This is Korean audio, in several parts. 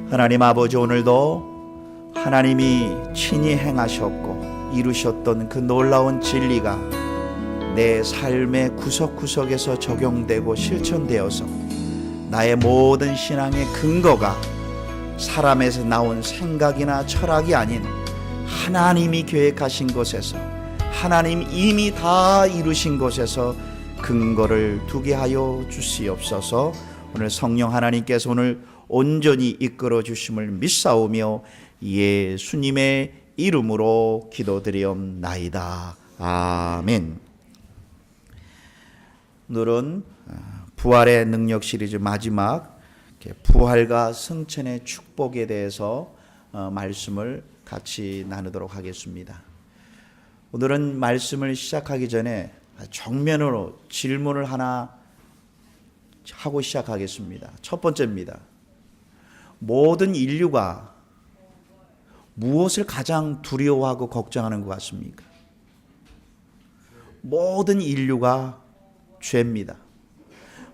하나님 아버지, 오늘도 하나님이 친히 행하셨고 이루셨던 그 놀라운 진리가 내 삶의 구석구석에서 적용되고 실천되어서 나의 모든 신앙의 근거가 사람에서 나온 생각이나 철학이 아닌 하나님이 계획하신 곳에서, 하나님 이미 다 이루신 곳에서 근거를 두게 하여 주시옵소서. 오늘 성령 하나님께서 오늘 온전히 이끌어 주심을 믿사오며 예수님의 이름으로 기도드리옵나이다. 아멘. 오늘은 부활의 능력 시리즈 마지막 부활과 승천의 축복에 대해서 말씀을 같이 나누도록 하겠습니다. 오늘은 말씀을 시작하기 전에 정면으로 질문을 하나 하고 시작하겠습니다. 첫 번째입니다. 모든 인류가 무엇을 가장 두려워하고 걱정하는 것 같습니까? 모든 인류가 죄입니다.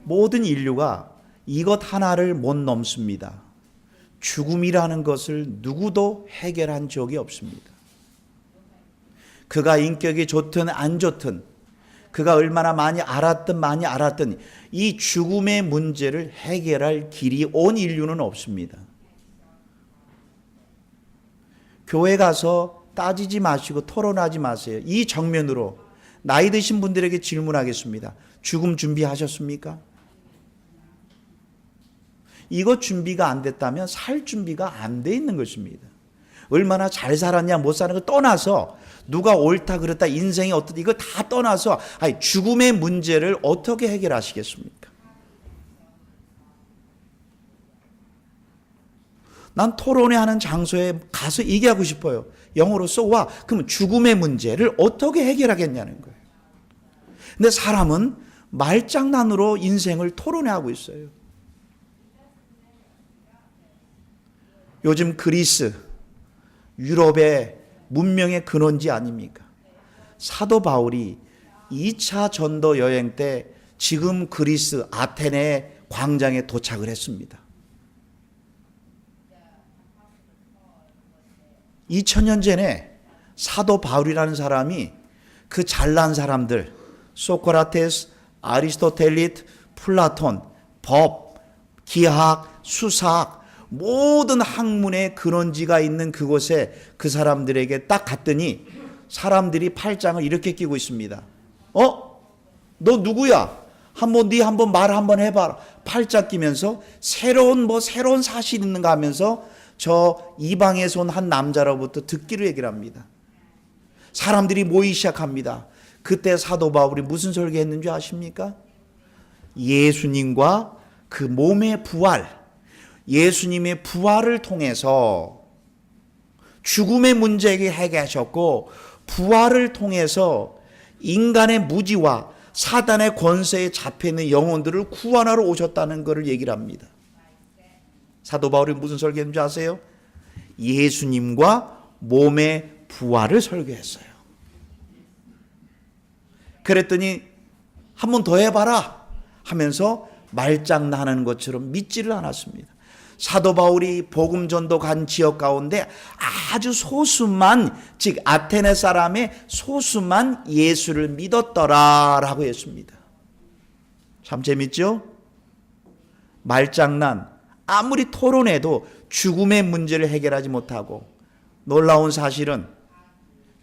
모든 인류가 이것 하나를 못 넘습니다. 죽음이라는 것을 누구도 해결한 적이 없습니다. 그가 인격이 좋든 안 좋든, 그가 얼마나 많이 알았든 이 죽음의 문제를 해결할 길이 온 인류는 없습니다. 교회 가서 따지지 마시고 토론하지 마세요. 이 정면으로 나이 드신 분들에게 질문하겠습니다. 죽음 준비하셨습니까? 이것 준비가 안 됐다면 살 준비가 안 돼 있는 것입니다. 얼마나 잘 살았냐 못 사는 걸 떠나서, 누가 옳다 그렇다 인생이 어떻다 이걸 다 떠나서 죽음의 문제를 어떻게 해결하시겠습니까? 난 토론회 하는 장소에 가서 얘기하고 싶어요. 영어로 so what? 그럼 죽음의 문제를 어떻게 해결하겠냐는 거예요. 근데 사람은 말장난으로 인생을 토론회하고 있어요. 요즘 그리스, 유럽의 문명의 근원지 아닙니까? 사도 바울이 2차 전도 여행 때 지금 그리스 아테네 광장에 도착을 했습니다. 2000년 전에 사도 바울이라는 사람이 그 잘난 사람들, 소크라테스, 아리스토텔리스, 플라톤, 법, 기하학, 수사학, 모든 학문의 근원지가 있는 그곳에 그 사람들에게 딱 갔더니 사람들이 팔짱을 이렇게 끼고 있습니다. 너 누구야? 한번 말 한번 해봐라. 팔짱 끼면서 새로운 사실 있는가 하면서 저 이방에서 온 한 남자로부터 듣기로 얘기를 합니다. 사람들이 모이기 시작합니다. 그때 사도 바울이 무슨 설교했는 줄 아십니까? 예수님과 그 몸의 부활, 예수님의 부활을 통해서 죽음의 문제를 해결하셨고, 부활을 통해서 인간의 무지와 사단의 권세에 잡혀있는 영혼들을 구원하러 오셨다는 것을 얘기를 합니다. 사도 바울이 무슨 설교했는지 아세요? 예수님과 몸의 부활을 설교했어요. 그랬더니 한 번 더 해봐라 하면서 말장난하는 것처럼 믿지를 않았습니다. 사도 바울이 복음 전도 간 지역 가운데 아주 소수만, 즉 아테네 사람의 소수만 예수를 믿었더라라고 했습니다. 참 재밌죠? 말장난, 아무리 토론해도 죽음의 문제를 해결하지 못하고, 놀라운 사실은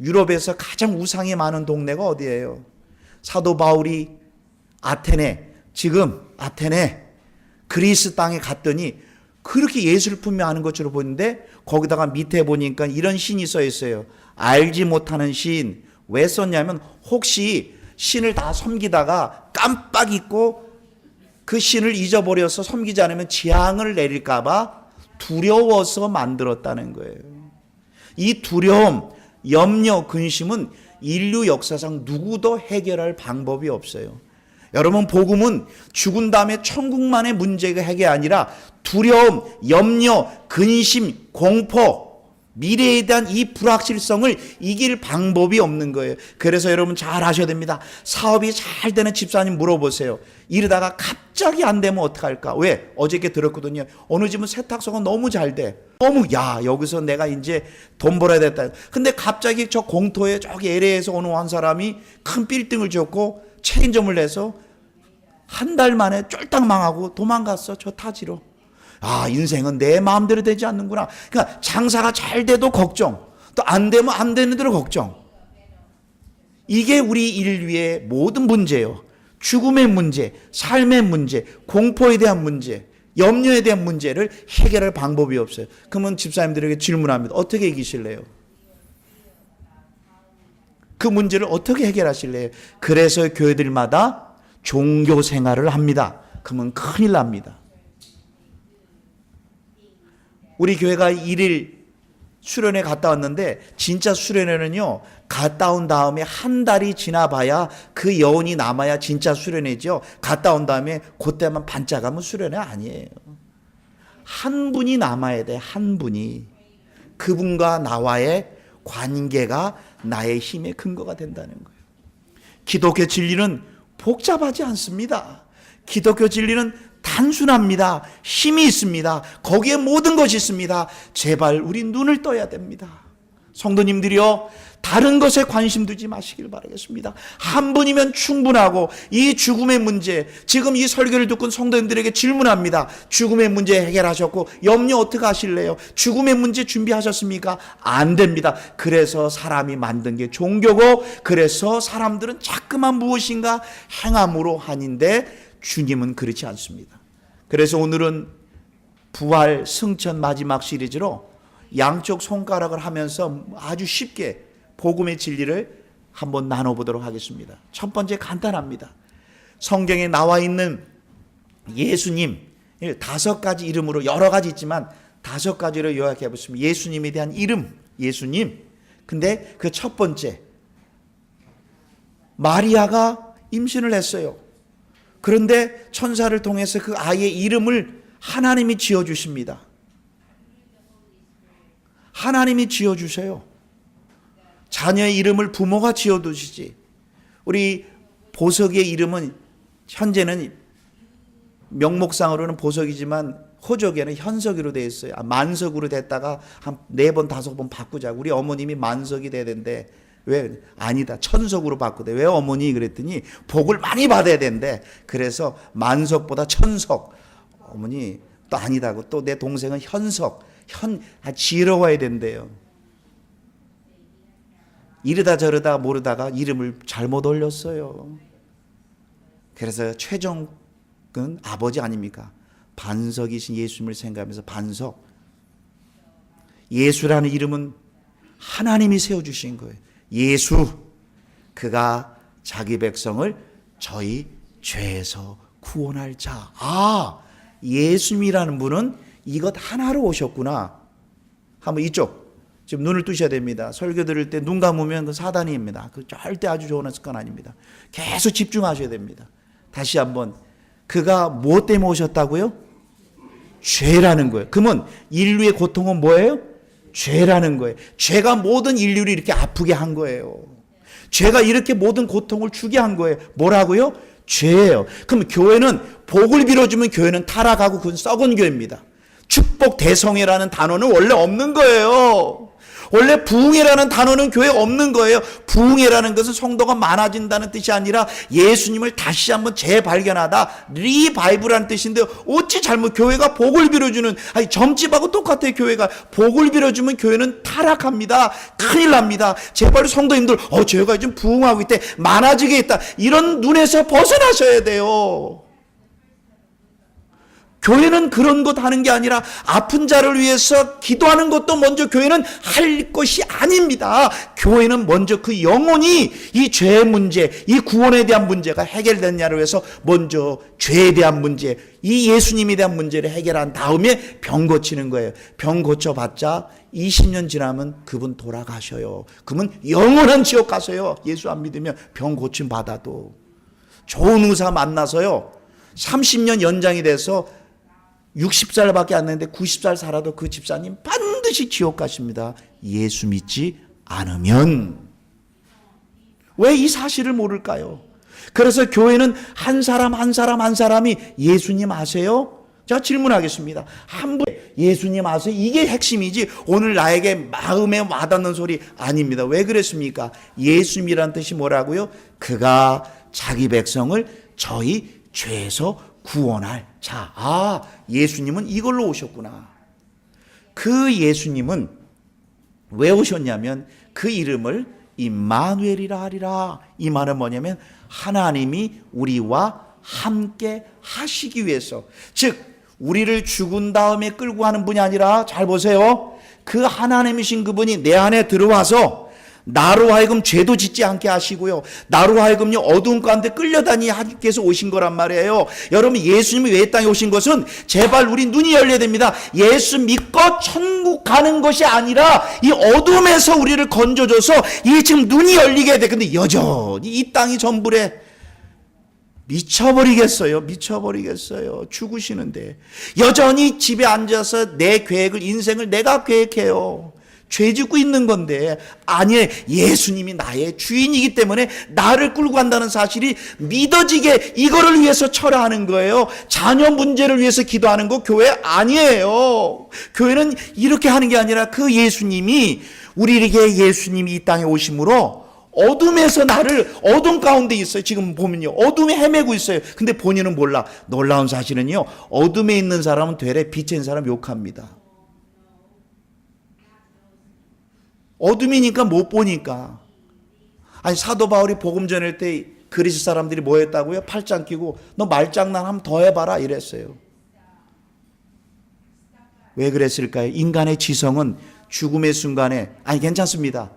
유럽에서 가장 우상이 많은 동네가 어디예요? 사도 바울이 지금 아테네 그리스 땅에 갔더니 그렇게 예수를 품명하는 것처럼 보이는데, 거기다가 밑에 보니까 이런 신이 써 있어요. 알지 못하는 신. 왜 썼냐면 혹시 신을 다 섬기다가 깜빡 잊고 그 신을 잊어버려서 섬기지 않으면 재앙을 내릴까 봐 두려워서 만들었다는 거예요. 이 두려움, 염려, 근심은 인류 역사상 누구도 해결할 방법이 없어요. 여러분, 복음은 죽은 다음에 천국만의 문제가 해결이 아니라 두려움, 염려, 근심, 공포, 미래에 대한 이 불확실성을 이길 방법이 없는 거예요. 그래서 여러분 잘 아셔야 됩니다. 사업이 잘 되는 집사님 물어보세요. 이러다가 갑자기 안 되면 어떡할까? 왜? 어저께 들었거든요. 어느 집은 세탁소가 너무 잘 돼. 너무 여기서 내가 이제 돈 벌어야 됐다. 근데 갑자기 저 공터에 저기 LA에서 어느 한 사람이 큰 빌딩을 줬고 체인점을 내서 한 달 만에 쫄딱 망하고 도망갔어. 저 타지로. 인생은 내 마음대로 되지 않는구나. 그러니까 장사가 잘 돼도 걱정, 또 안 되면 안 되는 대로 걱정. 이게 우리 인류의 모든 문제예요. 죽음의 문제, 삶의 문제, 공포에 대한 문제, 염려에 대한 문제를 해결할 방법이 없어요. 그러면 집사님들에게 질문합니다. 어떻게 이기실래요? 그 문제를 어떻게 해결하실래요? 그래서 교회들마다 종교 생활을 합니다. 그러면 큰일 납니다. 우리 교회가 1일 수련회 갔다 왔는데 진짜 수련회는요, 갔다 온 다음에 한 달이 지나봐야 그 여운이 남아야 진짜 수련회죠. 갔다 온 다음에 그때만 반짝하면 수련회 아니에요. 한 분이 남아야 돼. 한 분이. 그분과 나와의 관계가 나의 힘의 근거가 된다는 거예요. 기독교 진리는 복잡하지 않습니다. 기독교 진리는 단순합니다. 힘이 있습니다. 거기에 모든 것이 있습니다. 제발 우리 눈을 떠야 됩니다. 성도님들이요, 다른 것에 관심 두지 마시길 바라겠습니다. 한 분이면 충분하고, 이 죽음의 문제, 지금 이 설교를 듣고 성도님들에게 질문합니다. 죽음의 문제 해결하셨고 염려 어떻게 하실래요? 죽음의 문제 준비하셨습니까? 안 됩니다. 그래서 사람이 만든 게 종교고, 그래서 사람들은 자꾸만 무엇인가 행함으로 하는데, 주님은 그렇지 않습니다. 그래서 오늘은 부활 승천 마지막 시리즈로 양쪽 손가락을 하면서 아주 쉽게 복음의 진리를 한번 나눠보도록 하겠습니다. 첫 번째 간단합니다. 성경에 나와 있는 예수님 5가지 이름으로, 여러 가지 있지만 5가지로 요약해 보시면 예수님에 대한 이름, 예수님. 근데 그 첫 번째, 마리아가 임신을 했어요. 그런데 천사를 통해서 그 아이의 이름을 하나님이 지어주십니다. 하나님이 지어주세요. 자녀의 이름을 부모가 지어두시지. 우리 보석의 이름은 현재는 명목상으로는 보석이지만 호적에는 현석으로 되어 있어요. 만석으로 됐다가 한 4번 5번 바꾸자고. 우리 어머님이 만석이 돼야 되는데 왜? 아니다. 천석으로 바꾸대. 왜 어머니? 그랬더니 복을 많이 받아야 된대. 그래서 만석보다 천석. 어머니 또 아니다고. 또 내 동생은 현석. 지러워야 된대요. 이러다 저러다 모르다가 이름을 잘못 올렸어요. 그래서 최종은 아버지 아닙니까? 반석이신 예수님을 생각하면서 반석. 예수라는 이름은 하나님이 세워주신 거예요. 예수, 그가 자기 백성을 저희 죄에서 구원할 자. 예수님이라는 분은 이것 하나로 오셨구나. 한번 이쪽 지금 눈을 뜨셔야 됩니다. 설교 들을 때 눈 감으면 그 사단입니다. 그 절대 아주 좋은 습관 아닙니다. 계속 집중하셔야 됩니다. 다시 한번, 그가 무엇 때문에 오셨다고요? 죄라는 거예요. 그러면 인류의 고통은 뭐예요? 죄라는 거예요. 죄가 모든 인류를 이렇게 아프게 한 거예요. 죄가 이렇게 모든 고통을 주게 한 거예요. 뭐라고요? 죄예요. 그럼 교회는 복을 빌어주면 교회는 타락하고 그건 썩은 교회입니다. 축복 대성회라는 단어는 원래 없는 거예요. 원래 부흥회라는 단어는 교회에 없는 거예요. 부흥회라는 것은 성도가 많아진다는 뜻이 아니라 예수님을 다시 한번 재발견하다, 리바이브라는 뜻인데, 어찌 잘못 교회가 복을 빌어주는, 점집하고 똑같아요. 교회가 복을 빌어주면 교회는 타락합니다. 큰일 납니다. 제발 성도님들, 교회가 요즘 부흥하고 있대, 많아지게 있다, 이런 눈에서 벗어나셔야 돼요. 교회는 그런 것 하는 게 아니라 아픈 자를 위해서 기도하는 것도 먼저 교회는 할 것이 아닙니다. 교회는 먼저 그 영혼이 이 죄의 문제, 이 구원에 대한 문제가 해결됐냐를 위해서 먼저 죄에 대한 문제, 이 예수님에 대한 문제를 해결한 다음에 병 고치는 거예요. 병 고쳐봤자 20년 지나면 그분 돌아가셔요. 그러면 영원한 지옥 가세요. 예수 안 믿으면 병 고침 받아도. 좋은 의사 만나서요, 30년 연장이 돼서 60살밖에 안 됐는데 90살 살아도 그 집사님 반드시 지옥 가십니다. 예수 믿지 않으면. 왜 이 사실을 모를까요? 그래서 교회는 한 사람 한 사람이 예수님 아세요? 자, 질문하겠습니다. 한 분 예수님 아세요? 이게 핵심이지 오늘 나에게 마음에 와닿는 소리 아닙니다. 왜 그랬습니까? 예수님이란 뜻이 뭐라고요? 그가 자기 백성을 저희 죄에서 구원할 자. 아, 예수님은 이걸로 오셨구나. 그 예수님은 왜 오셨냐면 그 이름을 임마누엘이라 하리라. 이 말은 뭐냐면 하나님이 우리와 함께 하시기 위해서, 즉 우리를 죽은 다음에 끌고 가는 분이 아니라, 잘 보세요, 그 하나님이신 그분이 내 안에 들어와서 나로 하여금 죄도 짓지 않게 하시고요, 나로 하여금요 어두운 가운데 끌려다니게 하나님께서 오신 거란 말이에요. 여러분, 예수님이 왜 땅에 오신 것은 제발 우리 눈이 열려야 됩니다. 예수 믿고 천국 가는 것이 아니라 이 어둠에서 우리를 건져줘서 이 지금 눈이 열리게 돼. 근데 여전히 이 땅이 전부래. 미쳐버리겠어요. 죽으시는데 여전히 집에 앉아서 내 계획을, 인생을 내가 계획해요. 죄 짓고 있는 건데, 아니에요. 예수님이 나의 주인이기 때문에 나를 끌고 간다는 사실이 믿어지게 이거를 위해서 철회하는 거예요. 자녀 문제를 위해서 기도하는 거 교회 아니에요. 교회는 이렇게 하는 게 아니라 그 예수님이, 우리에게 예수님이 이 땅에 오심으로 어둠에서 나를, 어둠 가운데 있어요. 지금 보면요, 어둠에 헤매고 있어요. 근데 본인은 몰라. 놀라운 사실은요, 어둠에 있는 사람은 되레 빛에 있는 사람 욕합니다. 어둠이니까 못 보니까. 아니, 사도 바울이 복음 전할 때 그리스 사람들이 뭐 했다고요? 팔짱 끼고 너 말장난 한번 더 해봐라 이랬어요. 왜 그랬을까요? 인간의 지성은 죽음의 순간에, 아니 괜찮습니다,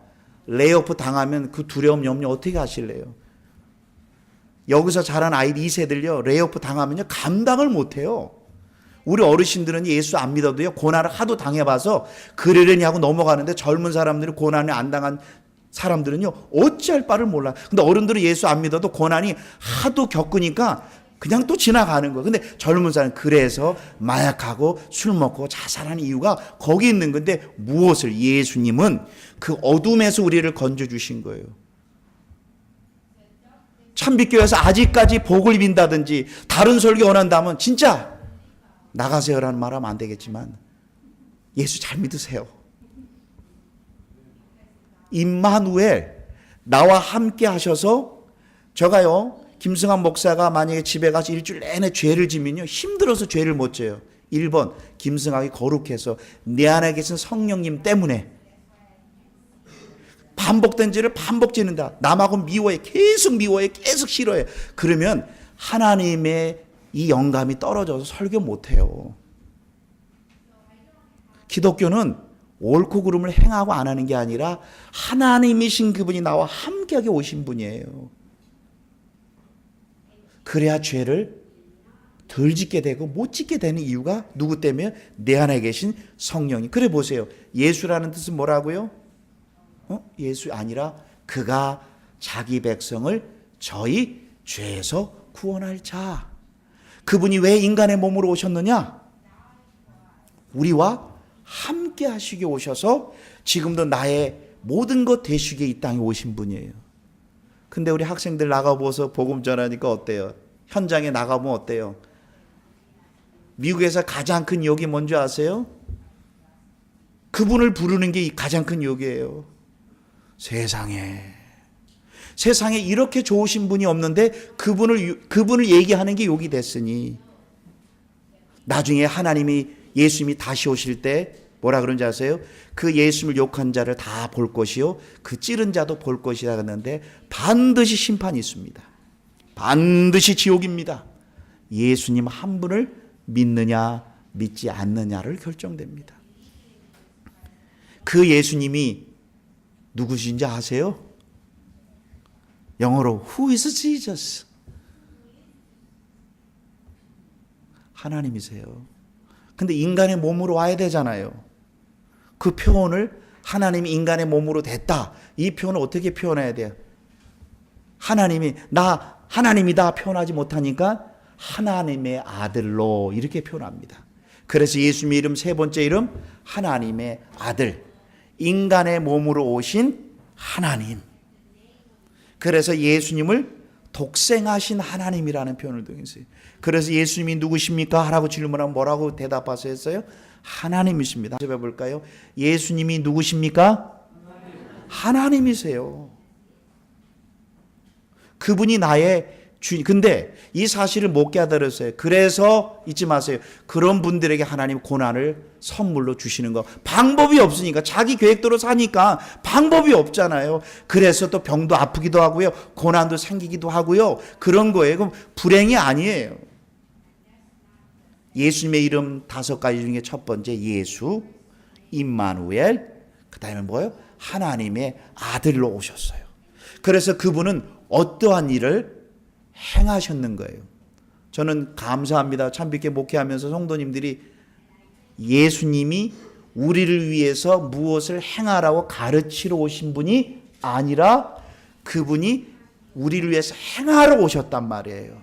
레이오프 당하면 그 두려움 염려 어떻게 하실래요? 여기서 자란 아이들 2세들요 레이오프 당하면요 감당을 못해요. 우리 어르신들은 예수 안 믿어도요 고난을 하도 당해봐서 그러려니 하고 넘어가는데, 젊은 사람들이 고난을 안 당한 사람들은요 어찌할 바를 몰라. 근데 어른들은 예수 안 믿어도 고난이 하도 겪으니까 그냥 또 지나가는 거예요. 근데 젊은 사람은 그래서 마약하고 술 먹고 자살하는 이유가 거기 있는 건데, 무엇을? 예수님은 그 어둠에서 우리를 건져주신 거예요. 참빛교회에서 아직까지 복을 빈다든지 다른 설교 원한다면 진짜 나가세요라는 말 하면 안 되겠지만 예수 잘 믿으세요. 임마누엘, 나와 함께 하셔서, 제가요 김승환 목사가 만약에 집에 가서 일주일 내내 죄를 지면요 힘들어서 죄를 못 져요. 1번, 김승환이 거룩해서 내 안에 계신 성령님 때문에 반복된 죄를 반복 짓는다. 남하고 미워해, 계속 미워해, 계속 싫어해. 그러면 하나님의 이 영감이 떨어져서 설교 못해요. 기독교는 옳고 그름을 행하고 안 하는 게 아니라 하나님이신 그분이 나와 함께하게 오신 분이에요. 그래야 죄를 덜 짓게 되고 못 짓게 되는 이유가 누구 때문에? 내 안에 계신 성령이. 그래 보세요. 예수라는 뜻은 뭐라고요? 예수 아니라 그가 자기 백성을 저희 죄에서 구원할 자. 그분이 왜 인간의 몸으로 오셨느냐? 우리와 함께 하시게 오셔서 지금도 나의 모든 것 되시게 이 땅에 오신 분이에요. 근데 우리 학생들 나가보서 복음 전하니까 어때요? 현장에 나가보면 어때요? 미국에서 가장 큰 욕이 뭔지 아세요? 그분을 부르는 게 가장 큰 욕이에요. 세상에 이렇게 좋으신 분이 없는데 그분을 얘기하는 게 욕이 됐으니, 나중에 하나님이, 예수님이 다시 오실 때 뭐라 그런지 아세요? 그 예수님을 욕한 자를 다 볼 것이요 그 찌른 자도 볼 것이라 했는데, 반드시 심판이 있습니다. 반드시 지옥입니다. 예수님 한 분을 믿느냐 믿지 않느냐를 결정됩니다. 그 예수님이 누구신지 아세요? 영어로 Who is Jesus? 하나님이세요. 근데 인간의 몸으로 와야 되잖아요. 그 표현을, 하나님이 인간의 몸으로 됐다, 이 표현을 어떻게 표현해야 돼요? 하나님이 나 하나님이다 표현하지 못하니까 하나님의 아들로 이렇게 표현합니다. 그래서 예수님의 이름, 세 번째 이름 하나님의 아들. 인간의 몸으로 오신 하나님. 그래서 예수님을 독생하신 하나님이라는 표현을 통했어요. 그래서 예수님이 누구십니까? 하라고 질문하면 뭐라고 대답하셔야 했어요? 하나님이십니다. 해볼까요? 예수님이 누구십니까? 하나님이세요. 그분이 나의 주인. 근데 이 사실을 못 깨달았어요. 그래서 잊지 마세요. 그런 분들에게 하나님 고난을 선물로 주시는 거. 방법이 없으니까. 자기 계획대로 사니까 방법이 없잖아요. 그래서 또 병도 아프기도 하고요. 고난도 생기기도 하고요. 그런 거예요. 그럼 불행이 아니에요. 예수님의 이름 5가지 중에 첫 번째 예수, 임마누엘, 그 다음에 뭐예요? 하나님의 아들로 오셨어요. 그래서 그분은 어떠한 일을 행하셨는 거예요. 저는 감사합니다. 참빛게 목회하면서 성도님들이 예수님이 우리를 위해서 무엇을 행하라고 가르치러 오신 분이 아니라 그분이 우리를 위해서 행하러 오셨단 말이에요.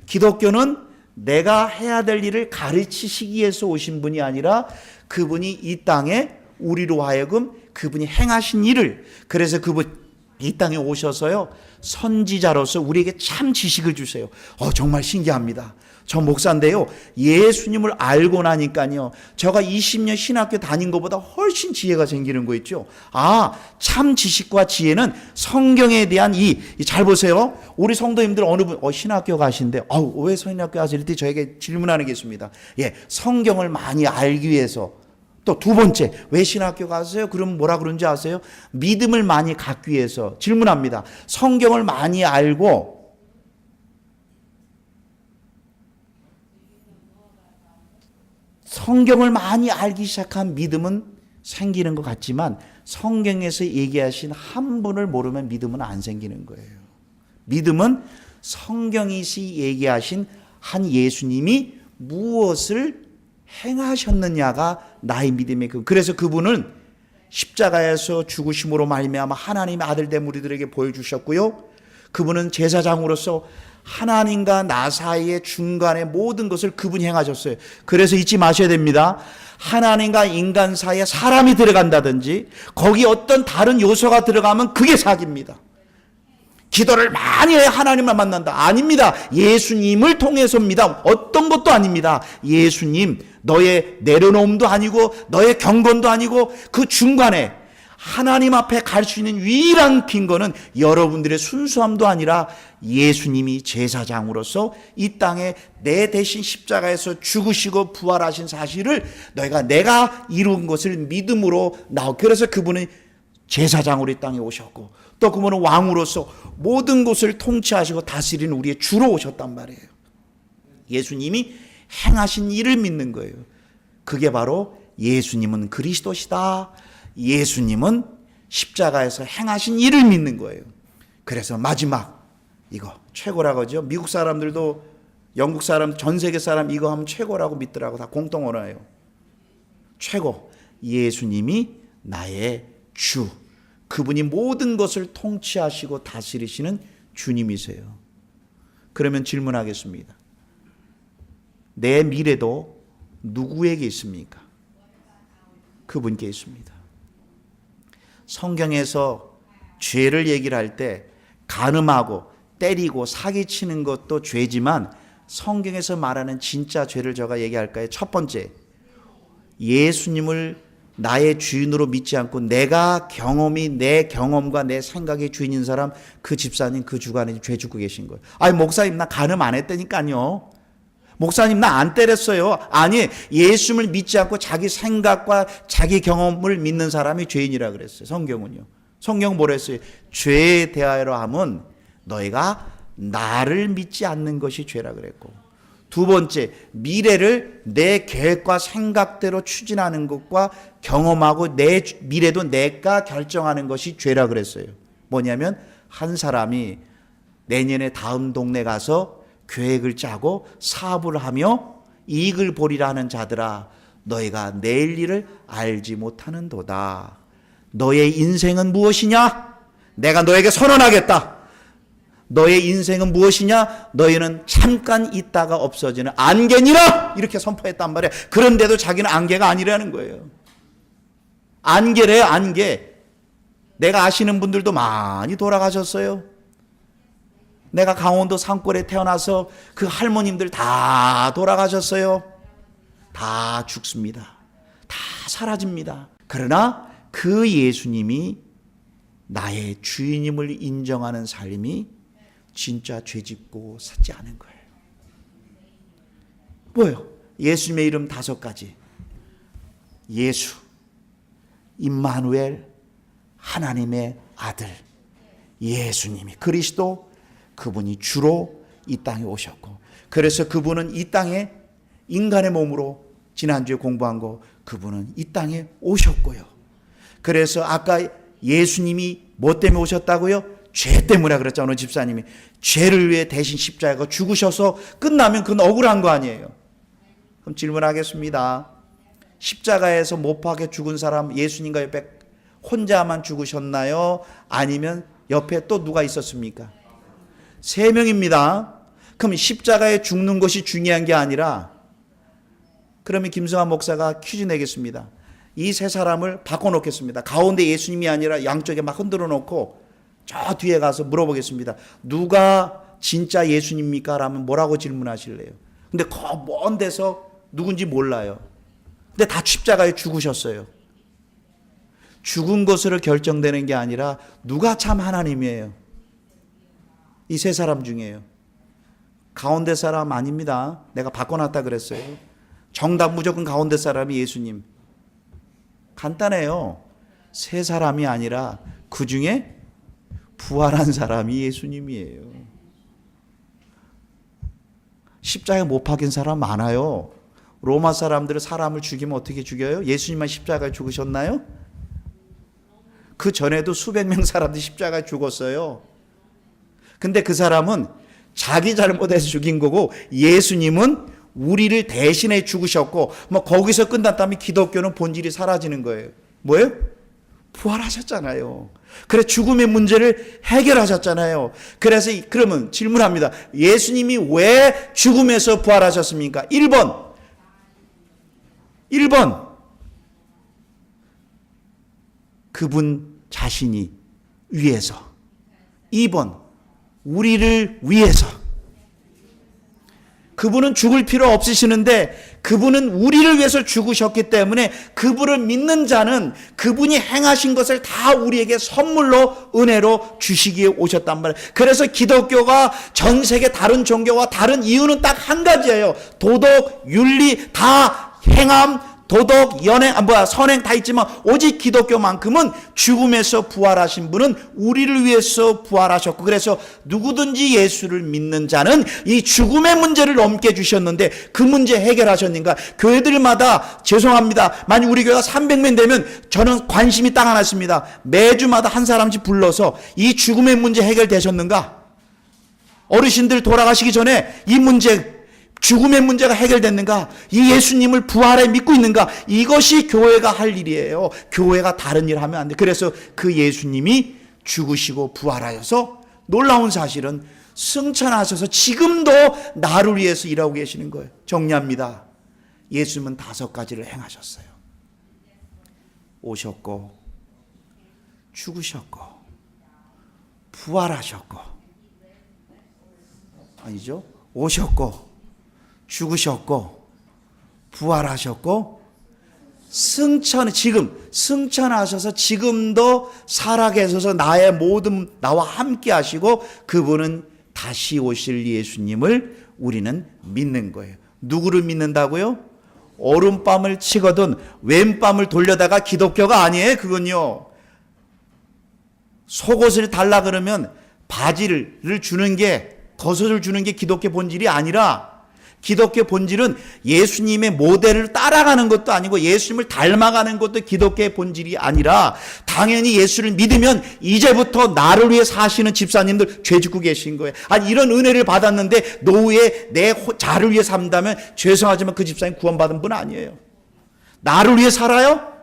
기독교는 내가 해야 될 일을 가르치시기 위해서 오신 분이 아니라 그분이 이 땅에 우리로 하여금 그분이 행하신 일을, 그래서 그분 이 땅에 오셔서요, 선지자로서 우리에게 참 지식을 주세요. 정말 신기합니다. 저 목사인데요, 예수님을 알고 나니까요, 제가 20년 신학교 다닌 것보다 훨씬 지혜가 생기는 거 있죠. 참 지식과 지혜는 성경에 대한 잘 보세요. 우리 성도님들 어느 분 신학교 가신데 왜 신학교 가실 때 저에게 질문하는 게 있습니다. 성경을 많이 알기 위해서. 또 두 번째, 왜 신학교 가세요? 그럼 뭐라 그런지 아세요? 믿음을 많이 갖기 위해서. 질문합니다. 성경을 많이 알고 성경을 많이 알기 시작한 믿음은 생기는 것 같지만 성경에서 얘기하신 한 분을 모르면 믿음은 안 생기는 거예요. 믿음은 성경이 얘기하신 한 예수님이 무엇을 행하셨느냐가 나의 믿음의 그래서 그분은 십자가에서 죽으심으로 말미암아 하나님의 아들됨 우리들에게 보여주셨고요. 그분은 제사장으로서 하나님과 나 사이의 중간의 모든 것을 그분이 행하셨어요. 그래서 잊지 마셔야 됩니다. 하나님과 인간 사이에 사람이 들어간다든지 거기 어떤 다른 요소가 들어가면 그게 사기입니다. 기도를 많이 해야 하나님을 만난다. 아닙니다. 예수님을 통해서입니다. 어떤 것도 아닙니다. 예수님, 너의 내려놓음도 아니고 너의 경건도 아니고 그 중간에 하나님 앞에 갈 수 있는 유일한 근거는 여러분들의 순수함도 아니라 예수님이 제사장으로서 이 땅에 내 대신 십자가에서 죽으시고 부활하신 사실을 내가 이룬 것을 믿음으로 그래서 그분은 제사장으로 이 땅에 오셨고 또 그분은 왕으로서 모든 것을 통치하시고 다스리는 우리의 주로 오셨단 말이에요. 예수님이 행하신 일을 믿는 거예요. 그게 바로 예수님은 그리스도시다. 예수님은 십자가에서 행하신 일을 믿는 거예요. 그래서 마지막 이거 최고라고 하죠. 미국 사람들도 영국 사람, 전 세계 사람 이거 하면 최고라고 믿더라고. 다 공통 언어예요. 최고. 예수님이 나의 주. 그분이 모든 것을 통치하시고 다스리시는 주님이세요. 그러면 질문하겠습니다. 내 미래도 누구에게 있습니까? 그분께 있습니다. 성경에서 죄를 얘기를 할 때 간음하고 때리고 사기치는 것도 죄지만 성경에서 말하는 진짜 죄를 제가 얘기할까요? 첫 번째, 예수님을 나의 주인으로 믿지 않고 내가 내 경험과 내 생각의 주인인 사람, 그 집사님, 그 주관에 죄 짓고 계신 거예요. 목사님 나 간음 안 했다니까요. 목사님 나 안 때렸어요. 아니, 예수님을 믿지 않고 자기 생각과 자기 경험을 믿는 사람이 죄인이라 그랬어요. 성경은요. 성경은 뭐라 했어요? 죄에 대하여 하면 너희가 나를 믿지 않는 것이 죄라 그랬고, 두 번째, 미래를 내 계획과 생각대로 추진하는 것과 경험하고 내 미래도 내가 결정하는 것이 죄라 그랬어요. 뭐냐면 한 사람이 내년에 다음 동네 가서 계획을 짜고 사업을 하며 이익을 보리라 하는 자들아, 너희가 내일 일을 알지 못하는도다. 너의 인생은 무엇이냐? 내가 너에게 선언하겠다. 너의 인생은 무엇이냐? 너희는 잠깐 있다가 없어지는 안개니라! 이렇게 선포했단 말이에요. 그런데도 자기는 안개가 아니라는 거예요. 안개래요, 안개. 내가 아시는 분들도 많이 돌아가셨어요. 내가 강원도 산골에 태어나서 그 할머님들 다 돌아가셨어요. 다 죽습니다. 다 사라집니다. 그러나 그 예수님이 나의 주인임을 인정하는 삶이 진짜 죄짓고 사지 않은 거예요. 뭐예요? 예수님의 이름 5가지. 예수, 임마누엘, 하나님의 아들, 예수님이 그리스도, 그분이 주로 이 땅에 오셨고, 그래서 그분은 이 땅에 인간의 몸으로 지난주에 공부한 거, 그분은 이 땅에 오셨고요. 그래서 아까 예수님이 뭐 때문에 오셨다고요? 죄 때문에 그랬잖아요. 오늘 집사님이 죄를 위해 대신 십자가가 죽으셔서 끝나면 그건 억울한 거 아니에요. 그럼 질문하겠습니다. 십자가에서 못 박혀 죽은 사람 예수님과 옆에 혼자만 죽으셨나요? 아니면 옆에 또 누가 있었습니까? 3명입니다. 그럼 십자가에 죽는 것이 중요한 게 아니라, 그러면 김성환 목사가 퀴즈 내겠습니다. 이 3사람을 바꿔놓겠습니다. 가운데 예수님이 아니라 양쪽에 막 흔들어 놓고 저 뒤에 가서 물어보겠습니다. 누가 진짜 예수님입니까? 라면 뭐라고 질문하실래요? 근데 그 먼 데서 누군지 몰라요. 근데 다 십자가에 죽으셨어요. 죽은 것으로 결정되는 게 아니라 누가 참 하나님이에요. 이 3사람 중에요. 가운데 사람 아닙니다. 내가 바꿔놨다 그랬어요. 정답 무조건 가운데 사람이 예수님. 간단해요. 3사람이 아니라 그 중에 부활한 사람이 예수님이에요. 십자가에 못 박힌 사람 많아요. 로마 사람들은 사람을 죽이면 어떻게 죽여요? 예수님만 십자가에 죽으셨나요? 그 전에도 수백 명 사람들이 십자가에 죽었어요. 근데 그 사람은 자기 잘못해서 죽인 거고, 예수님은 우리를 대신해 죽으셨고, 뭐 거기서 끝났다면 기독교는 본질이 사라지는 거예요. 뭐예요? 부활하셨잖아요. 그래 죽음의 문제를 해결하셨잖아요. 그래서 그러면 질문합니다. 예수님이 왜 죽음에서 부활하셨습니까? 1번 그분 자신이 위해서. 2번 우리를 위해서. 그분은 죽을 필요 없으시는데 그분은 우리를 위해서 죽으셨기 때문에 그분을 믿는 자는 그분이 행하신 것을 다 우리에게 선물로 은혜로 주시기에 오셨단 말이에요. 그래서 기독교가 전 세계 다른 종교와 다른 이유는 딱 한 가지예요. 도덕, 윤리 다 행함, 도덕, 선행 다 있지만 오직 기독교만큼은 죽음에서 부활하신 분은 우리를 위해서 부활하셨고, 그래서 누구든지 예수를 믿는 자는 이 죽음의 문제를 넘게 주셨는데 그 문제 해결하셨는가? 교회들마다 죄송합니다. 만약 우리 교회가 300명 되면 저는 관심이 딱 하나 있습니다. 매주마다 한 사람씩 불러서 이 죽음의 문제 해결되셨는가? 어르신들 돌아가시기 전에 이 문제, 죽음의 문제가 해결됐는가? 이 예수님을 부활에 믿고 있는가? 이것이 교회가 할 일이에요. 교회가 다른 일 하면 안 돼. 그래서 그 예수님이 죽으시고 부활하셔서 놀라운 사실은 승천하셔서 지금도 나를 위해서 일하고 계시는 거예요. 정리합니다. 예수님은 5가지를 행하셨어요. 오셨고, 죽으셨고, 부활하셨고, 아니죠? 오셨고, 죽으셨고, 부활하셨고, 지금 승천하셔서 지금도 살아계셔서 나의 모든 나와 함께 하시고, 그분은 다시 오실 예수님을 우리는 믿는 거예요. 누구를 믿는다고요? 오른밤을 치거든 왼밤을 돌려다가 기독교가 아니에요. 그건요, 속옷을 달라 그러면 바지를 주는 게, 겉옷을 주는 게 기독교 본질이 아니라, 기독교 본질은 예수님의 모델을 따라가는 것도 아니고 예수님을 닮아가는 것도 기독교의 본질이 아니라, 당연히 예수를 믿으면 이제부터 나를 위해 사시는 집사님들 죄 짓고 계신 거예요. 아니, 이런 은혜를 받았는데 노후에 내 자를 위해 산다면 죄송하지만 그 집사님 구원받은 분 아니에요. 나를 위해 살아요?